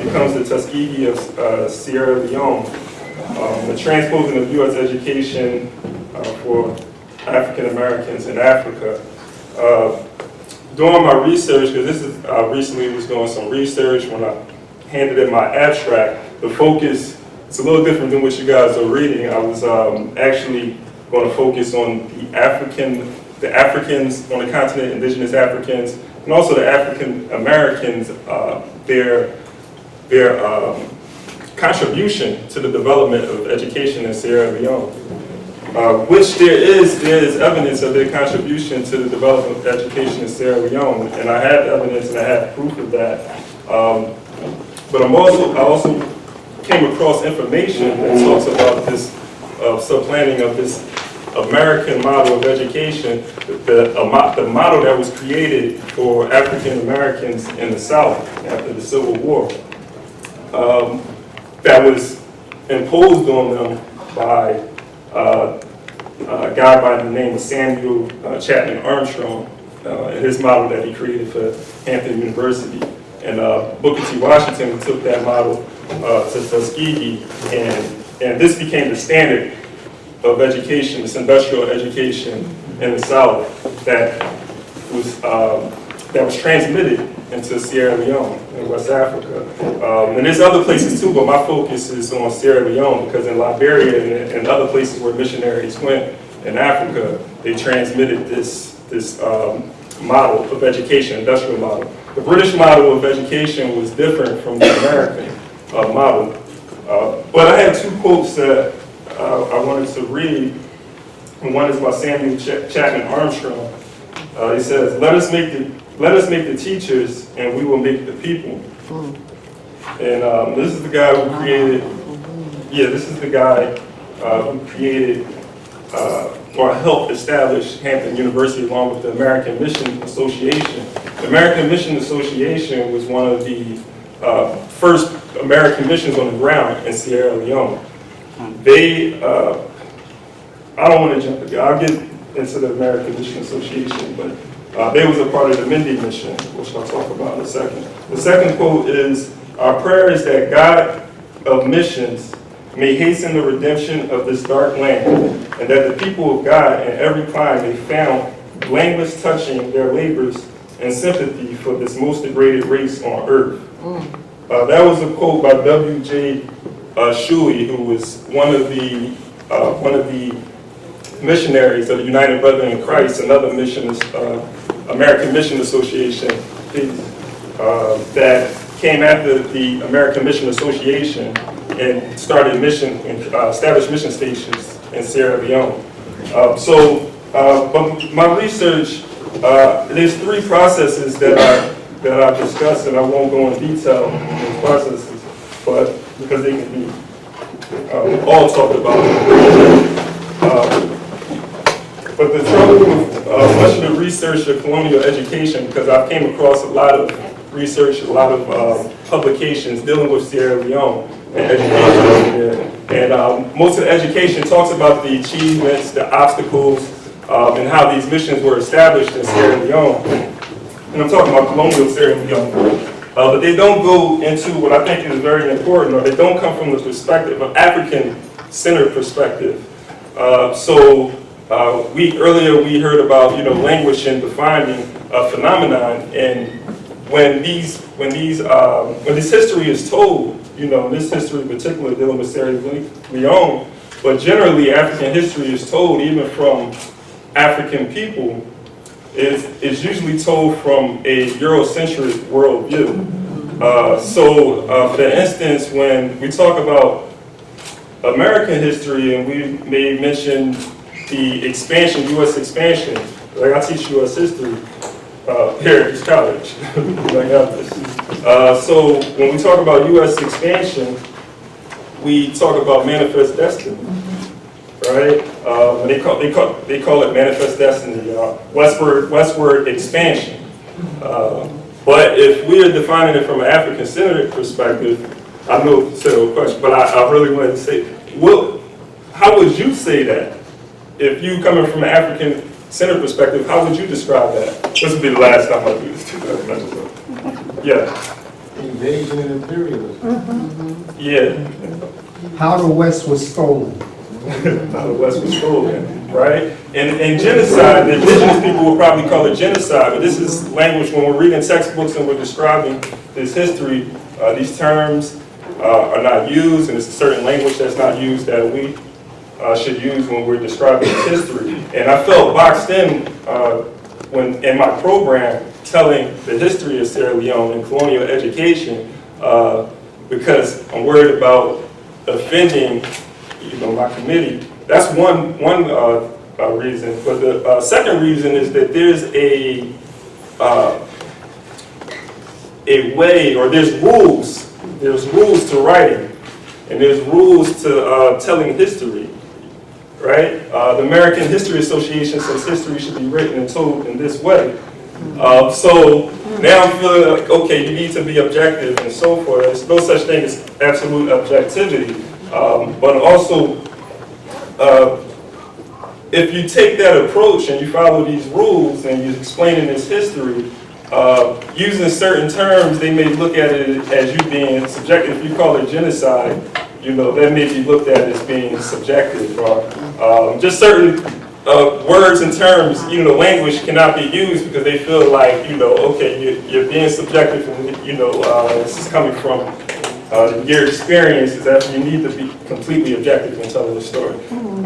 becomes the Tuskegee of Sierra Leone, the transposing of U.S. education for African Americans in Africa. Doing my research, because this is, I recently was doing some research when I handed in my abstract, the focus, it's a little different than what you guys are reading. I was actually going to focus on the Africans on the continent, indigenous Africans, and also the African Americans, their contribution to the development of education in Sierra Leone. Which there is evidence of their contribution to the development of education in Sierra Leone, and I have evidence and I have proof of that. But I also came across information that talks about this supplanting of this American model of education, the model that was created for African Americans in the South after the Civil War, that was imposed on them by a guy by the name of Samuel Chapman Armstrong, and his model that he created for Hampton University. And Booker T. Washington took that model to Tuskegee, and this became the standard of education, this industrial education in the South that was transmitted into Sierra Leone in West Africa. And there's other places too, but my focus is on Sierra Leone because in Liberia and other places where missionaries went in Africa, they transmitted this model of education, industrial model. The British model of education was different from the American model. But I have two quotes that I wanted to read. And one is by Samuel Chapman Armstrong. He says, let us make the teachers and we will make the people. And this is the guy who created, who created or helped establish Hampton University along with the American Mission Association. The American Mission Association was one of the first American missions on the ground in Sierra Leone. They, I don't want to jump again, I'll get into the American Mission Association, but they was a part of the Mindy mission, which I'll talk about in a second. The second quote is, "Our prayer is that God of missions may hasten the redemption of this dark land, and that the people of God in every clime may found blameless touching their labors and sympathy for this most degraded race on earth." That was a quote by W.J. Shuey, who was one of the missionaries of the United Brethren in Christ, another missionist, American Mission Association, that came after the American Mission Association and started established mission stations in Sierra Leone. But my research, there's three processes that I discussed, and I won't go in detail on those processes, but because they can be all talked about. But the trouble with much of the research of colonial education, because I came across a lot of research, a lot of publications dealing with Sierra Leone and education. And most of the education talks about the achievements, the obstacles, and how these missions were established in Sierra Leone. And I'm talking about colonial Sierra Leone. But they don't go into what I think is very important, or they don't come from the perspective of African-centered perspective. Earlier we heard about language and defining a phenomenon, and when this history is told, this history in particular dealing with Sierra Leone, but generally African history is told even from African people, is usually told from a Eurocentric worldview. For instance, when we talk about American history and we may mention the expansion, U.S. expansion, like I teach U.S. history here at this college. So when we talk about U.S. expansion, we talk about manifest destiny, right? They call it manifest destiny, westward expansion. But if we're defining it from an African-centered perspective, I know it's a question, but I really wanted to say, how would you say that? If you coming from an African-centered perspective, how would you describe that? This would be the last time I do this. Yeah. Invasion and imperialism. Yeah. How the West was stolen. How the West was stolen, right? And genocide, the indigenous people will probably call it genocide, but this is language when we're reading textbooks and we're describing this history, these terms are not used, and it's a certain language that's not used that we should use when we're describing this history. And I felt boxed in when in my program telling the history of Sierra Leone and colonial education because I'm worried about offending my committee. That's one reason. But the second reason is that there's a way, or there's rules. There's rules to writing, and there's rules to telling history, right? The American History Association says history should be written and told in this way. So now I'm feeling like, okay, you need to be objective and so forth. There's no such thing as absolute objectivity. But also, if you take that approach and you follow these rules and you're explaining this history, using certain terms, they may look at it as you being subjective. If you call it genocide, that may be looked at as being subjective. Or just certain words and terms, language cannot be used because they feel like, okay, you're being subjective and, this is coming from your experiences after you need to be completely objective in telling the story.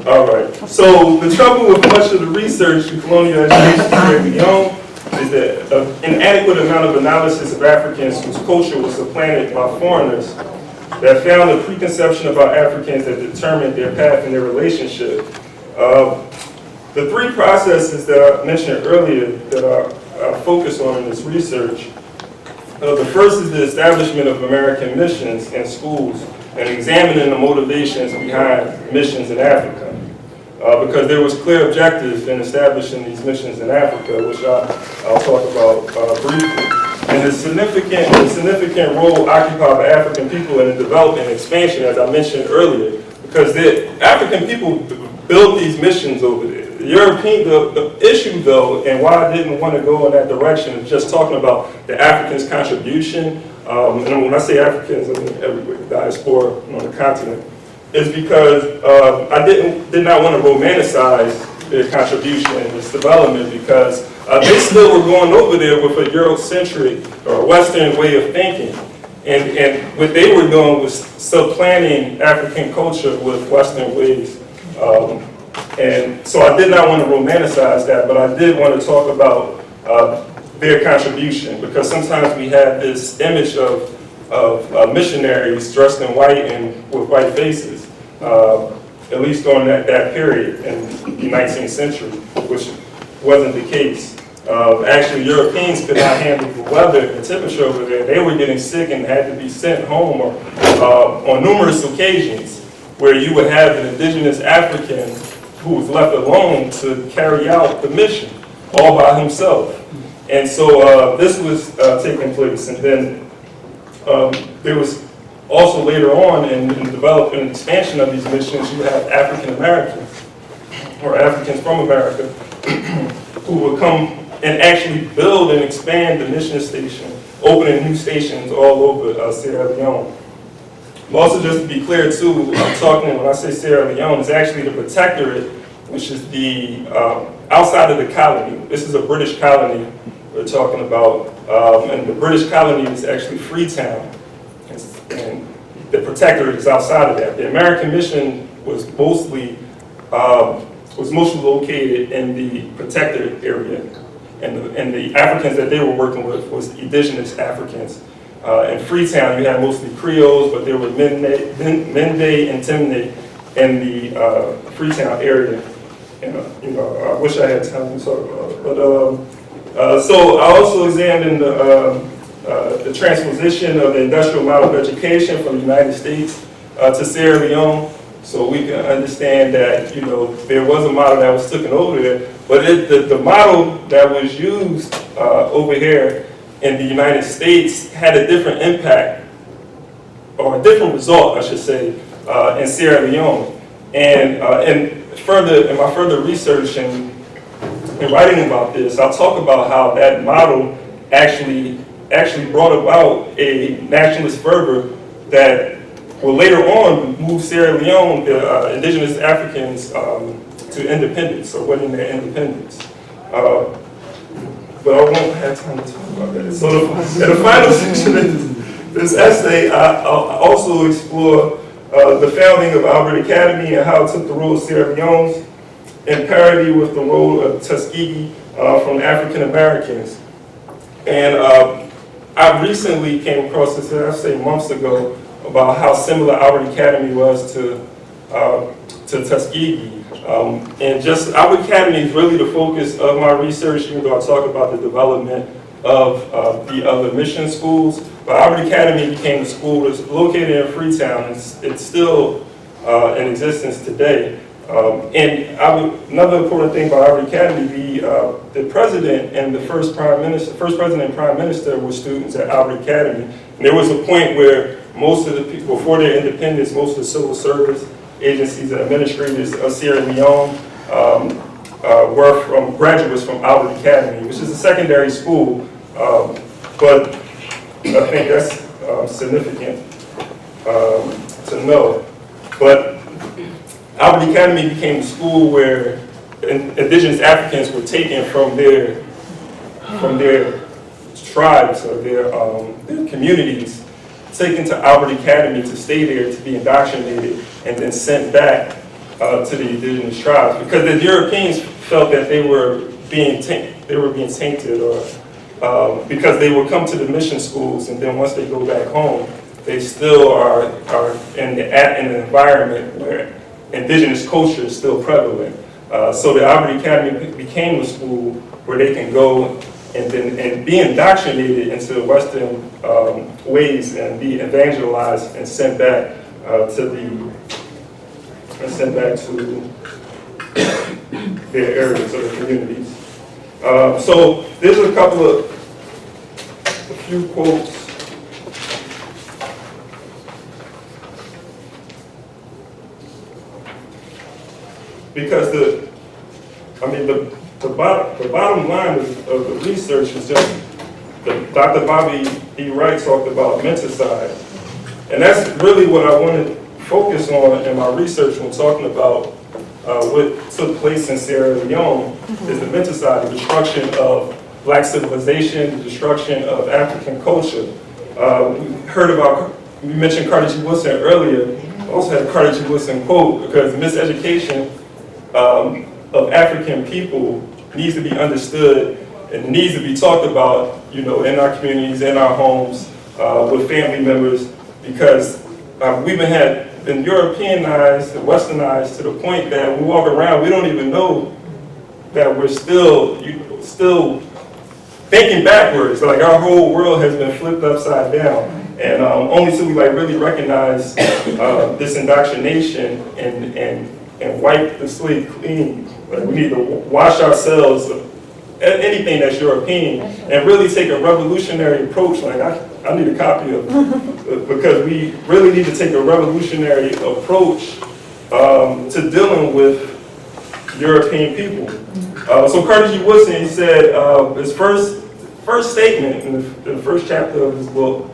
All right. So the trouble with much of the research in colonial education in Sierra Leone is that an inadequate amount of analysis of Africans whose culture was supplanted by foreigners that found a preconception about Africans that determined their path in their relationship. The three processes that I mentioned earlier that I focus on in this research. The first is the establishment of American missions in schools and examining the motivations behind missions in Africa. because there was clear objectives in establishing these missions in Africa, which I'll talk about briefly. And the significant role occupied by African people in the development and expansion, as I mentioned earlier, because the African people built these missions over there. The issue though, and why I didn't want to go in that direction, is just talking about the Africans' contribution. And when I say Africans, I mean everywhere, the diaspora on the continent, is because I did not want to romanticize their contribution in this development, because they still were going over there with a Eurocentric or Western way of thinking. And what they were doing was supplanting African culture with Western ways. And so I did not want to romanticize that, but I did want to talk about their contribution, because sometimes we have this image of missionaries dressed in white and with white faces, at least during that period in the 19th century, which wasn't the case. Actually, Europeans could not handle the weather, the temperature over there. They were getting sick and had to be sent home on numerous occasions, where you would have an indigenous African who was left alone to carry out the mission all by himself. And so this was taking place. And then there was also later on in the development and expansion of these missions, you have African Americans or Africans from America who would come and actually build and expand the mission station, opening new stations all over Sierra Leone. Also, just to be clear too, I'm talking, when I say Sierra Leone, it's actually the protectorate, which is the outside of the colony. This is a British colony we're talking about, and the British colony is actually Freetown, and the protectorate is outside of that. The American mission was mostly located in the protectorate area, and the Africans that they were working with was indigenous Africans. In Freetown, you had mostly Creoles, but there were Mende and Temne in the Freetown area. And, I wish I had time to talk about it. But so I also examined the transposition of the industrial model of education from the United States to Sierra Leone, so we can understand that there was a model that was taken over there, but the model that was used over here in the United States had a different impact, or a different result, I should say, in Sierra Leone. And in my further research and writing about this, I'll talk about how that model actually brought about a nationalist fervor that will later on move Sierra Leone, the indigenous Africans, to independence, or winning their independence. But I won't have time to talk about that. So in the final section of this essay, I'll also explore the founding of Albert Academy and how it took the role of Sierra Leone's in parity with the role of Tuskegee from African Americans. And I recently came across this, I say months ago, about how similar Albert Academy was to Tuskegee. And just Albert Academy is really the focus of my research, even though I talk about the development of the other mission schools. But Albert Academy became a school that's located in Freetown. It's still in existence today. And another important thing about Albert Academy, the president and the first president and prime minister were students at Albert Academy. And there was a point where most of the people, before their independence, most of the civil service agencies and administrators of Sierra Leone were from graduates from Albert Academy, which is a secondary school, but I think that's significant to know. But Albert Academy became a school where indigenous Africans were taken from their tribes or their communities, taken to Albert Academy to stay there, to be indoctrinated, and then sent back to the indigenous tribes, because the Europeans felt that they were being tainted, or because they would come to the mission schools, and then once they go back home, they still are in an environment where indigenous culture is still prevalent. So the Albert Academy became a school where they can go and be indoctrinated into Western ways and be evangelized and sent back to their areas or their communities. So there's a few quotes. Because the bottom line of the research is just, Dr. Bobby E. Wright talked about menticide. And that's really what I want to focus on in my research when talking about what took place in Sierra Leone, is the menticide, the destruction of Black civilization, the destruction of African culture. We mentioned Carter G. Woodson earlier. I also had a Carter G. Woodson quote, because miseducation of African people needs to be understood and needs to be talked about, in our communities, in our homes, with family members, because we've been Europeanized and westernized to the point that when we walk around, we don't even know that we're still thinking backwards. Like our whole world has been flipped upside down. And only till we really recognize this indoctrination and wipe the slate clean. We need to wash ourselves of anything that's European and really take a revolutionary approach. I need a copy of it because we really need to take a revolutionary approach to dealing with European people. So Carter G. Woodson, he said his first statement in the first chapter of his book.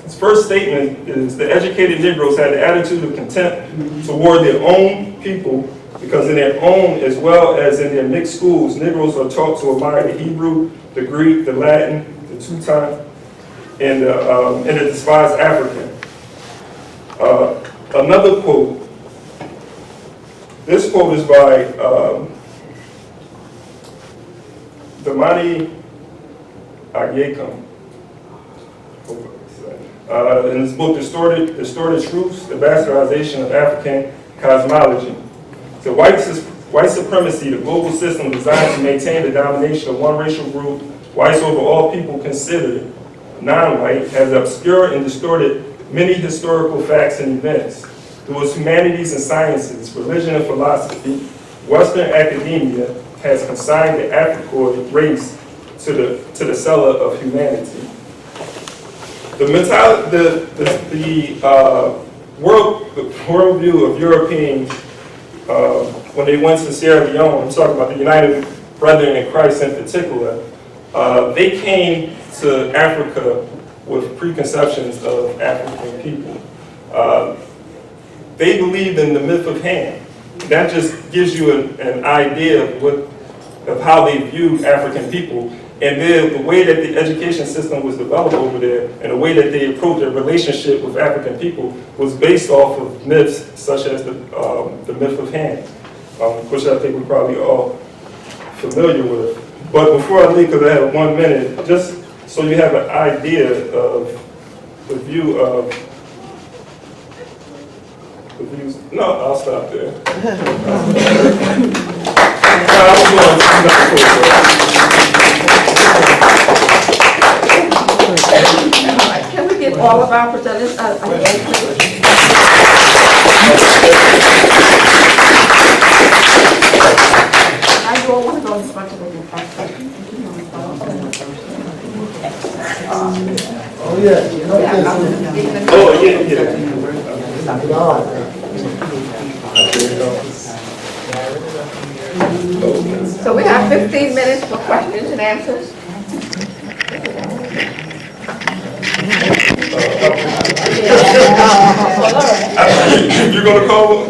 His first statement is the educated Negroes had the attitude of contempt toward their own people because in their own as well as in their mixed schools, Negroes are taught to admire the Hebrew, the Greek, the Latin, the Teuton, and the despised African. Another quote. This quote is by Damani Agyekum. In his book, Distorted Truths, the Bastardization of African Cosmology. So white supremacy, the global system designed to maintain the domination of one racial group, whites over all people considered non-white, has obscured and distorted many historical facts and events. Through its humanities and sciences, religion and philosophy, Western academia has consigned the Africoid race to the cellar of humanity. The worldview of Europeans when they went to Sierra Leone, I'm talking about the United Brethren in Christ in particular, they came to Africa with preconceptions of African people. They believed in the myth of Ham. That just gives you an idea of how they viewed African people. And then the way that the education system was developed over there and the way that they approached their relationship with African people was based off of myths such as the myth of Ham, which I think we're probably all familiar with. But before I leave, because I have 1 minute, just so you have an idea of the view of the views. No, I'll stop there. Can we give all of our presenters a hand, please? I do all want to go in front of them. Oh, yeah. Oh, yeah. So we have 15 minutes for questions and answers. You're going to call them?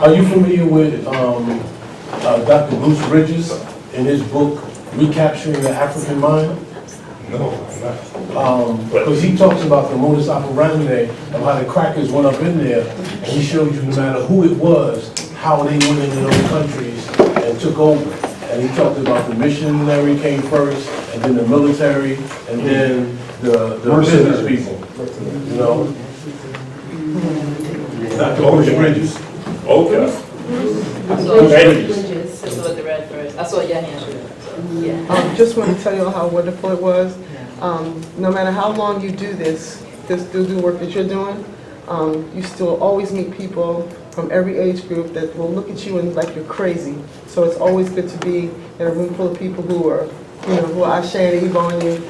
Are you familiar with Dr. Bruce Bridges in his book, Recapturing the African Mind? No, I'm not. Because he talks about the modus operandi of how the crackers went up in there, and he shows you no matter who it was, how they went into those countries and took over. And he talked about the missionary came first, and then the military, and then the business people. You know? Dr. Bruce Bridges. Okay. I saw the red first. I saw your hand shoot up, so, yeah. Just want to tell you all how wonderful it was. No matter how long you do this do work that you're doing, You still always meet people from every age group that will look at you and like you're crazy. So it's always good to be in a room full of people who are, who are sharing on you,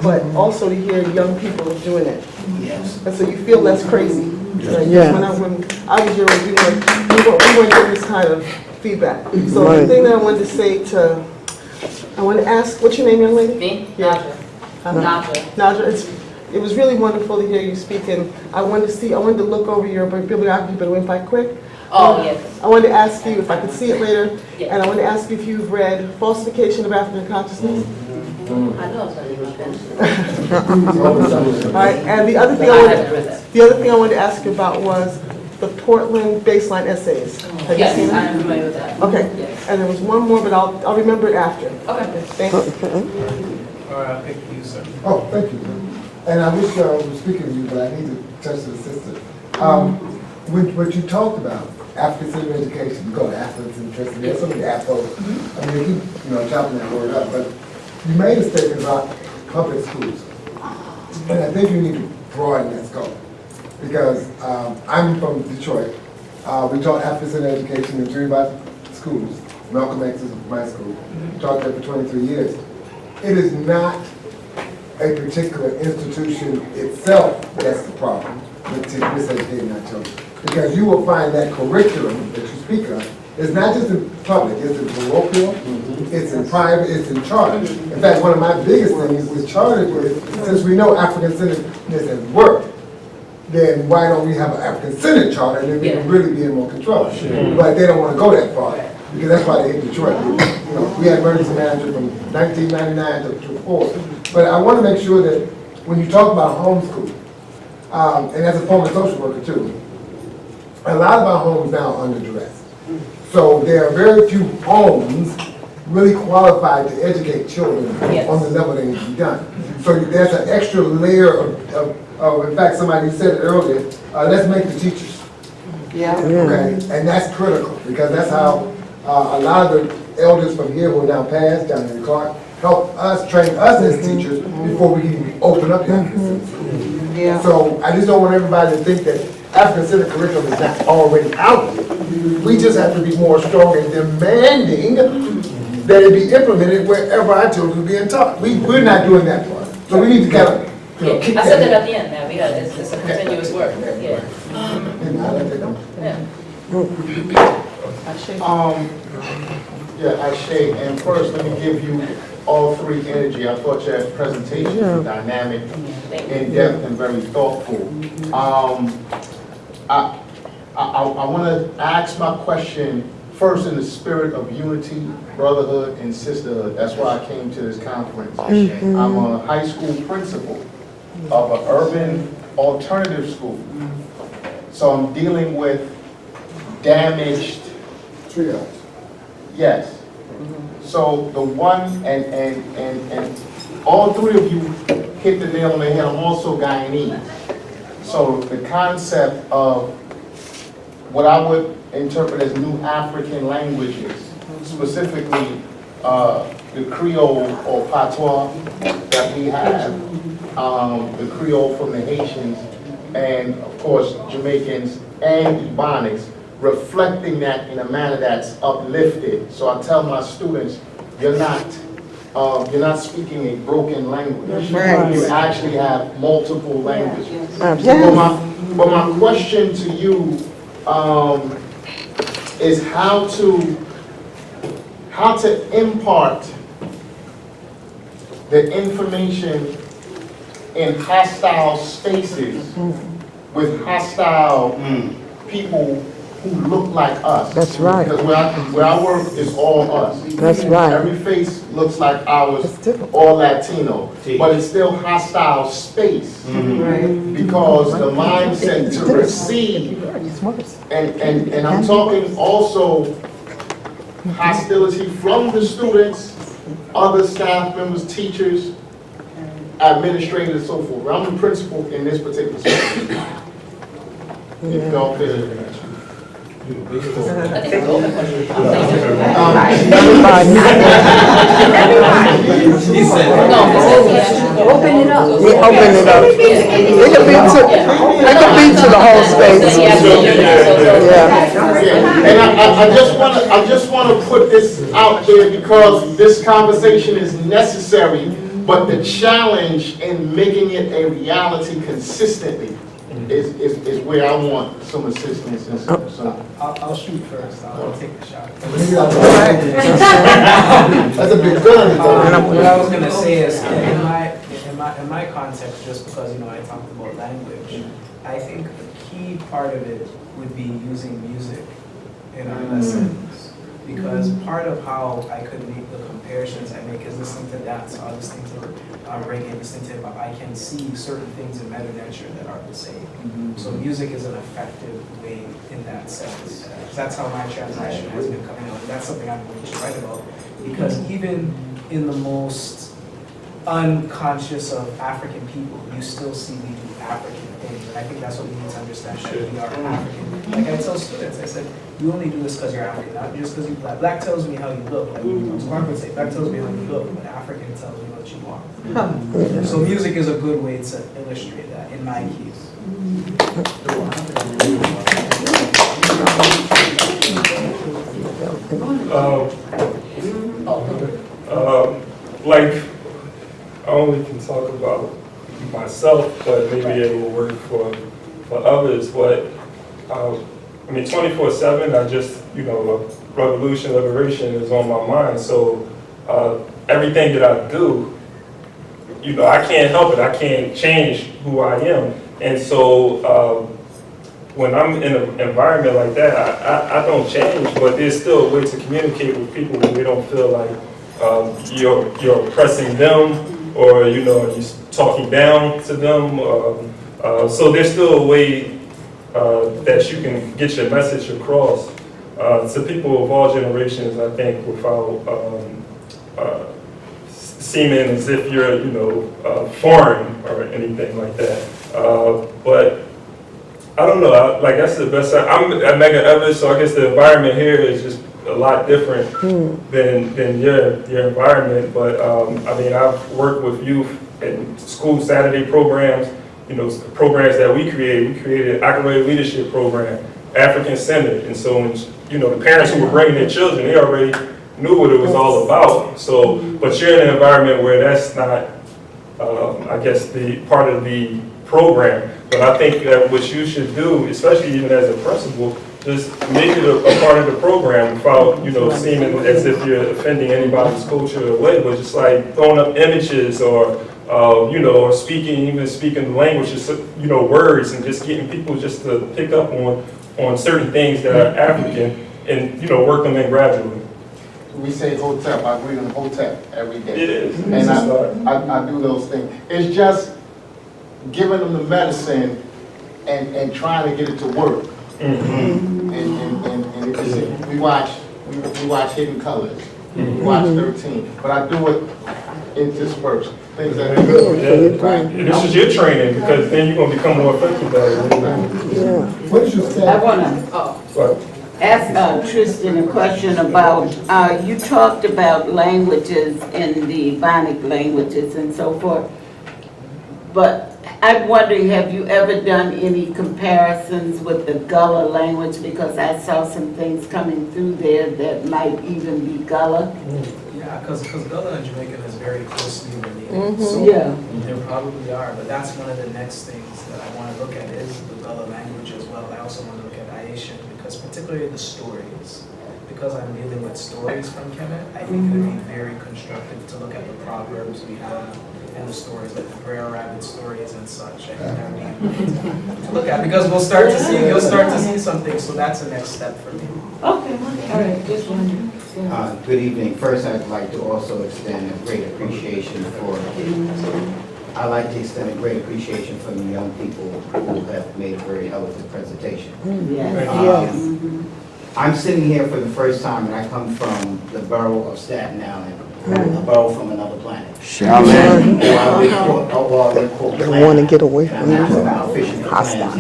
but also to hear young people doing it. Yes. And so you feel less crazy. Right? Yes. When I was your age, we weren't getting this kind of feedback. So Right. the thing that I wanted to say I want to ask, what's your name, young lady? Me? Yeah. Naja. Naja, it was really wonderful to hear you speak, and I wanted to look over your bibliography, but it went by quick. Oh, yes. I wanted to ask you if I could see it later, Yeah. and I wanted to ask you if you've read Falsification of African Consciousness. I know it's gonna be my pen. All right, and the other thing I haven't read that. I wanted to ask you about was the Portland Baseline Essays. Have you Yes, seen I them? am familiar with that. Okay, Yes. and there was one more, but I'll remember it after. Okay. Thank you. All right, I'll pick you, sir. Oh, thank you. And I wish I was speaking to you, but I need to touch the sister. What you talked about, African-centered education, you call it Afrocentric, there's so many Afros. I mean, they keep, chopping that word up, but you made a statement about public schools. And I think you need to broaden that scope. Because I'm from Detroit. We taught African-centered education in 35 schools. Malcolm X is my school. Taught there for 23 years. It is not a particular institution itself that's the problem with miseducating our children. Because you will find that curriculum that you speak of is not just in public, it's in parochial, it's in private, it's in charter. In fact, one of my biggest things with charter is, since we know African-centeredness has worked, then why don't we have an African-centered charter and then we can really be in more control? But they don't want to go that far, because that's why they hate Detroit. We had emergency manager from 1999 to 4. But I want to make sure that when you talk about homeschool, and as a former social worker too, a lot of our homes now are under duress. So there are very few homes really qualified to educate children on the level they need to be done. So there's an extra layer of in fact, somebody said it earlier, let's make the teachers. Yeah. Okay, and that's critical, because that's how a lot of the elders from here who are now passed down in the Clark help us, train us as teachers before we can open up the African-centered schools. Yeah. So I just don't want everybody to think that African-centered curriculum is not already out there. We just have to be more strong in demanding that it be implemented wherever our children are being taught. We're not doing that part. So we need to kind of, kick I that said in. that at the end, now, it's a continuous work, yeah. Yeah, Ascac, and first, let me give you all three energy. I thought your presentation was dynamic, in-depth, and very thoughtful. I want to ask my question first in the spirit of unity, brotherhood, and sisterhood. That's why I came to this conference. I'm a high school principal of an urban alternative school. So I'm dealing with damaged Triage. Yes. So the one, and all three of you hit the nail on the head. I'm also Guyanese. So the concept of what I would interpret as new African languages, specifically the Creole or Patois that we have, the Creole from the Haitians, and of course Jamaicans and Ebonics, reflecting that in a manner that's uplifted. So I tell my students, you're not speaking a broken language. Right. You actually have multiple languages. Absolutely. But my question to you is how to impart the information in hostile spaces with hostile people who look like us. That's right. Because where I work is all us. That's right. Every face looks like ours, It's different. all Latino, but it's still hostile space. Right. Because the mindset to receive, and I'm talking also hostility from the students, other staff members, teachers, administrators, and so forth. I'm the principal in this particular school. If y'all fit it. I think it's open question. He said. No, he said he actually. Open it up. Yeah, open it up. It could be to the whole space. Yeah. And I just wanna put this out there because this conversation is necessary, but the challenge in making it a reality consistently is where I want some assistance and some. I'll shoot first, I'll take the shot. That's a big gun. What I was gonna say is, in my context, just because, I talked about language, I think a key part of it would be using music in our lessons. Because part of how I could make the comparisons I make is listening to dance, or listening to reggae, listening to hip-hop. I can see certain things in Mother Nature that are the same. So music is an effective way in that sense. That's how my translation has been coming out. And that's something I'm going to write about. Because even in the most unconscious of African people, you still see we do African things. And I think that's what we need to understand, that we are African. Like I tell students, I said, you only do this because you're African, not just because you're black. Black tells me how you look. Like Mark would say, black tells me how you look, but African tells me what you are. So music is a good way to illustrate that, in my case. Like, I only can talk about myself, but maybe it will work for others. But 24/7, I just, revolution, liberation is on my mind. So everything that I do, I can't help it. I can't change who I am. And so when I'm in an environment like that, I don't change, but there's still a way to communicate with people when they don't feel like you're oppressing them, or you're talking down to them. So there's still a way that you can get your message across to people of all generations, I think, without seeming as if you're, foreign or anything like that. But I don't know, like that's the best. I'm at Mega Evans, so I guess the environment here is just a lot different than your environment. But I've worked with youth in school Saturday programs, programs that we created. We created Accolade Leadership Program, African Centered. And so when, the parents who were bringing their children, they already knew what it was all about. So, but you're in an environment where that's not, I guess, the part of the program. But I think that what you should do, especially even as a principal, just make it a part of the program without, seeming as if you're offending anybody's culture or way, but just like throwing up images or, or speaking the language, just, words, and just getting people just to pick up on certain things that are African and, work them in gradually. We say hotep, I read them hotep every day. It is. And I do those things. It's just giving them the medicine and trying to get it to work. And we watch Hidden Colors. We watch 13. But I do it, it just works. Things that And this is your training, because then you're going to become more effective at it. What did you say? I want to ask Tristan a question about, you talked about languages in the Ebonic languages and so forth, but I'm wondering, have you ever done any comparisons with the Gullah language? Because I saw some things coming through there that might even be Gullah. Yeah, because Gullah and Jamaican is very closely related. So Yeah. there probably are, but that's one of the next things that I want to look at is the Gullah language as well. I also want to look at Haitian, because particularly the stories. Because I'm dealing with stories from Kemet, I think it would be very constructive to look at the proverbs we have and the stories, like the Brer Rabbit stories and such. I think that would be important to look at, because you'll start to see something, so that's the next step for me. Okay, all right, just wondering. Good evening. First, I'd like to also extend a great appreciation I'd like to extend a great appreciation for the young people who have made a very eloquent presentation. Yes. I'm sitting here for the first time, and I come from the borough of Staten Island, a borough from another planet. Charlotte. They want to get away from you. Hostile.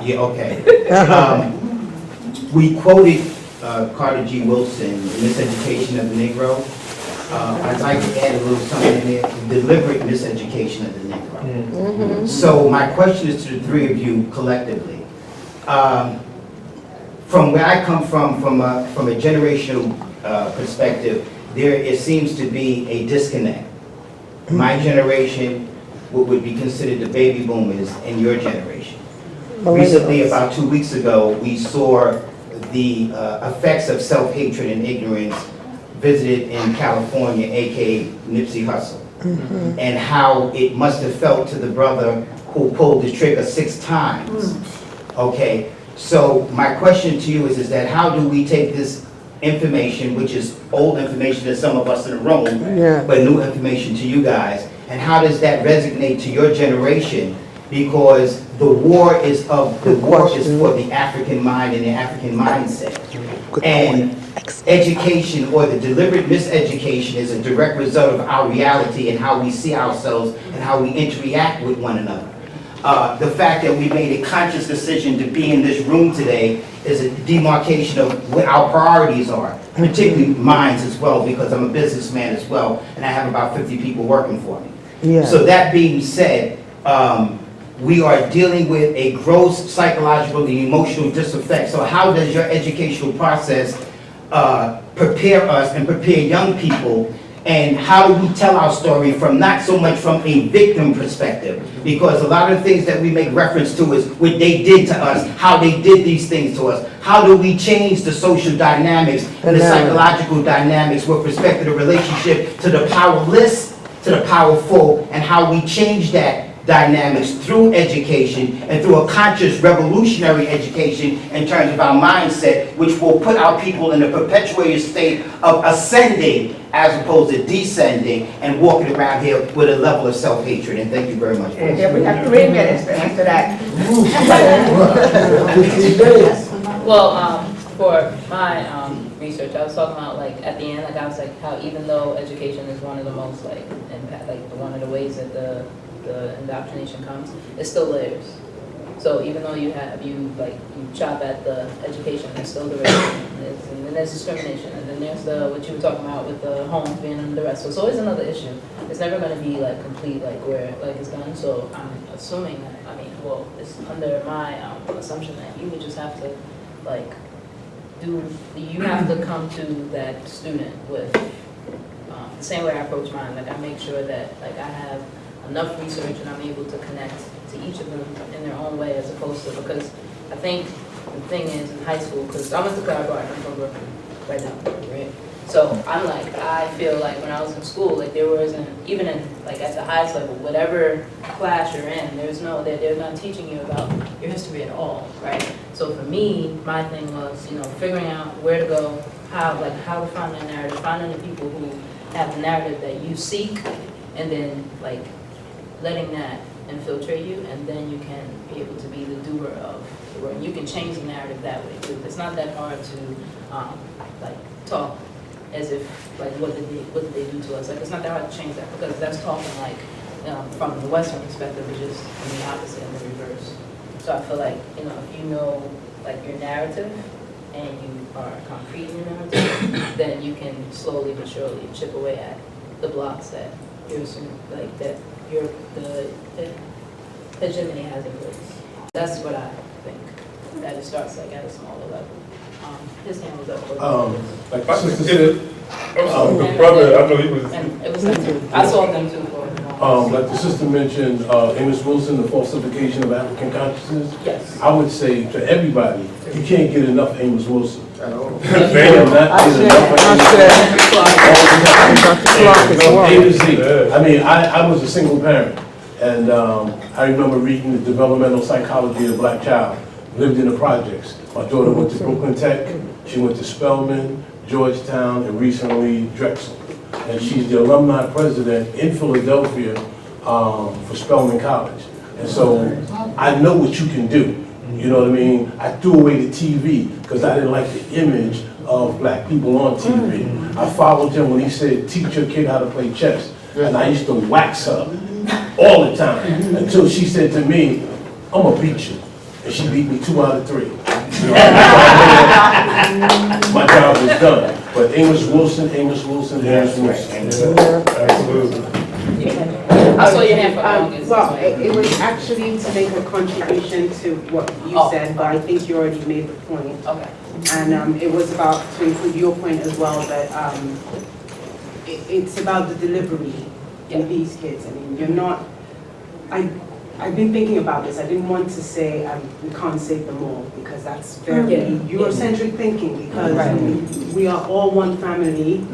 Yeah, okay. we quoted Carter G. Wilson, Miseducation of the Negro. I'd like to add a little something in there, deliberate miseducation of the Negro. So my question is to the three of you collectively. From where I come from a generational perspective, it seems to be a disconnect. My generation would be considered the baby boomers in your generation. Recently, about 2 weeks ago, we saw the effects of self-hatred and ignorance visited in California, aka Nipsey Hussle, and how it must have felt to the brother who pulled the trigger 6 times. Okay, so my question to you is that how do we take this information, which is old information to some of us in the room, but new information to you guys, and how does that resonate to your generation? Because the war is for the African mind and the African mindset. And education, or the deliberate miseducation, is a direct result of our reality and how we see ourselves and how we interact with one another. The fact that we made a conscious decision to be in this room today is a demarcation of what our priorities are, particularly mine as well, because I'm a businessman as well, and I have about 50 people working for me. So that being said, we are dealing with a gross psychological and emotional disaffect. So how does your educational process prepare us and prepare young people, and how do we tell our story from not so much from a victim perspective, because a lot of the things that we make reference to is what they did to us, how they did these things to us. How do we change the social dynamics and the psychological dynamics with respect to the relationship to the powerless, to the powerful, and how we change that dynamics through education and through a conscious revolutionary education in terms of our mindset, which will put our people in a perpetuated state of ascending as opposed to descending and walking around here with a level of self-hatred. And thank you very much. Yeah, we have 3 minutes to answer that. Well, for my research, I was talking about, like, at the end, like, I was like, how even though education is one of the most, like, impact, like, one of the ways that the indoctrination comes, it's still layers. So even though you chop at the education, there's still the racism, and then there's discrimination, and then there's what you were talking about with the homes being under the rest. So it's always another issue. It's never going to be like complete, like where like it's done. So I'm assuming that, it's under my assumption that you would just have to you have to come to that student with the same way I approach mine. Like I make sure that I have enough research and I'm able to connect to each of them in their own way, as opposed to, because I think the thing is in high school, because I went to Clark, I'm from Brooklyn right now, right? So I feel like when I was in school, there wasn't, even in at the highest level, whatever class you're in, they're not teaching you about your history at all, right? So for me, my thing was, figuring out where to go, how to find that narrative, finding the people who have the narrative that you seek, and then letting that infiltrate you, and then you can be able to be the doer of the work. You can change the narrative that way too. It's not that hard to talk as if what did they do to us. It's not that hard to change that, because that's talking from the Western perspective, it's just in the opposite and the reverse. So I feel if you know your narrative and you are concrete in your narrative, then you can slowly but surely chip away at the blocks that you're assuming, that the hegemony has in place. That's what I think. That it starts at a smaller level. His hand was up. Like my sister said, the brother, I know he was. And it was I saw them too. Like the sister mentioned, Amos Wilson, the falsification of African consciousness. Yes. I would say to everybody, you can't get enough Amos Wilson. At all. You cannot get enough A to Z. I mean, I was a single parent, and I remember reading the developmental psychology of a black child. Lived in the projects. My daughter went to Brooklyn Tech. She went to Spelman, Georgetown, and recently Drexel. And she's the alumni president in Philadelphia for Spelman College. And so I know what you can do. You know what I mean? I threw away the TV because I didn't like the image of black people on TV. I followed him when he said, teach your kid how to play chess. And I used to wax her all the time until she said to me, I'm gonna beat you. And she beat me 2 out of 3. My job is done. But English Wilson, English Wilson, English Wilson. Absolutely. I saw your hand for the longest. Well, it was actually to make a contribution to what you Oh. said, but I think you already made the point. Okay. And it was about, to include your point as well, that it's about the delivery in these kids. I mean, you're not, I've been thinking about this. I didn't want to say we can't save them all, because that's very Eurocentric thinking, because we are all one family,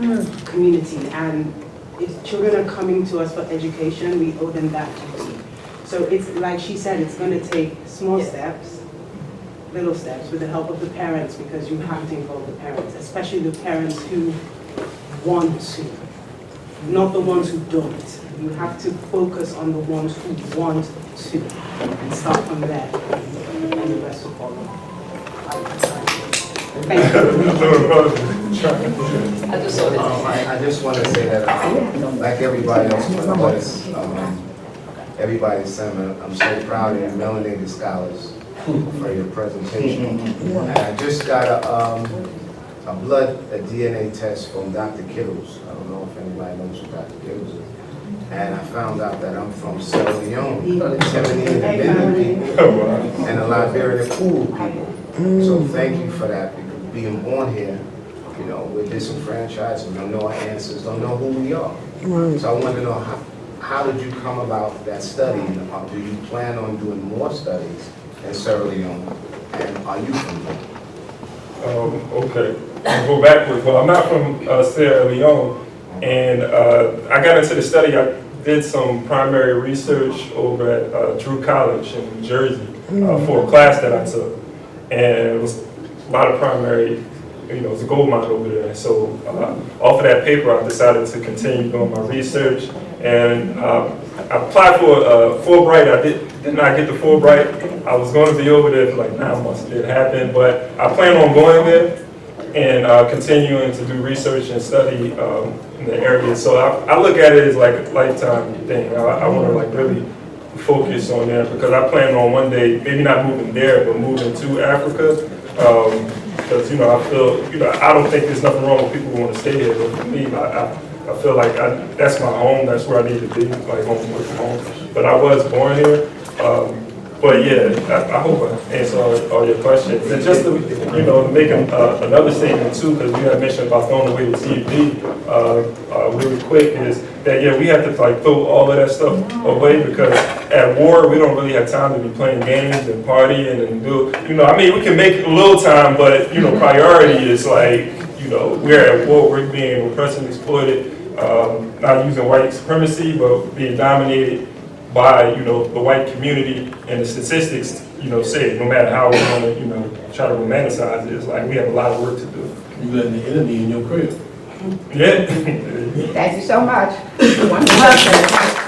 community, and if children are coming to us for education, we owe them that duty. So it's, like she said, it's going to take small steps, little steps, with the help of the parents, because you have to involve the parents, especially the parents who want to, not the ones who don't. You have to focus on the ones who want to, and start from there, and the rest will follow. Thank you. I just saw this. I just want to say that, like everybody else, everybody's saying, I'm so proud of you melanated scholars for your presentation. And I just got a DNA test from Dr. Kittles. I don't know if anybody knows who Dr. Kittles is. And I found out that I'm from Sierra Leone, Timony and the Benden people, and the Liberian Pool people. So thank you for that, because being born here, you know, we're disenfranchised, we don't know our ancestors, don't know who we are. So I want to know, how did you come about that study? Do you plan on doing more studies in Sierra Leone? And are you from there? Okay, I'll go backwards. Well, I'm not from Sierra Leone, and I got into the study. I did some primary research over at Drew College in New Jersey for a class that I took, and it was a lot of primary, you know, it was a gold mine over there. So off of that paper, I decided to continue doing my research, and I applied for Fulbright. I did not get the Fulbright. I was going to be over there for like 9 months. It didn't happen, but I plan on going there and continuing to do research and study in the area. So I look at it as like a lifetime thing. I want to like really focus on that, because I plan on one day, maybe not moving there, but moving to Africa. Because, you know, I feel, you know, I don't think there's nothing wrong with people who want to stay here, but for me, I feel like that's my home, that's where I need to be, like home away from home. But I was born here. But yeah, I hope I answer all your questions. And just to, you know, make another statement too, because you had mentioned about throwing away the TV really quick, is that, yeah, we have to like throw all of that stuff away, because at war, we don't really have time to be playing games and partying and do, you know, I mean, we can make a little time, but, you know, priority is like, you know, we're at war, we're being oppressed and exploited, not using white supremacy, but being dominated by, you know, the white community. And the statistics, you know, say no matter how we want to, you know, try to romanticize it, it's like we have a lot of work to do. You letting the enemy in your crib. Yeah. Thank you so much. Wonderful.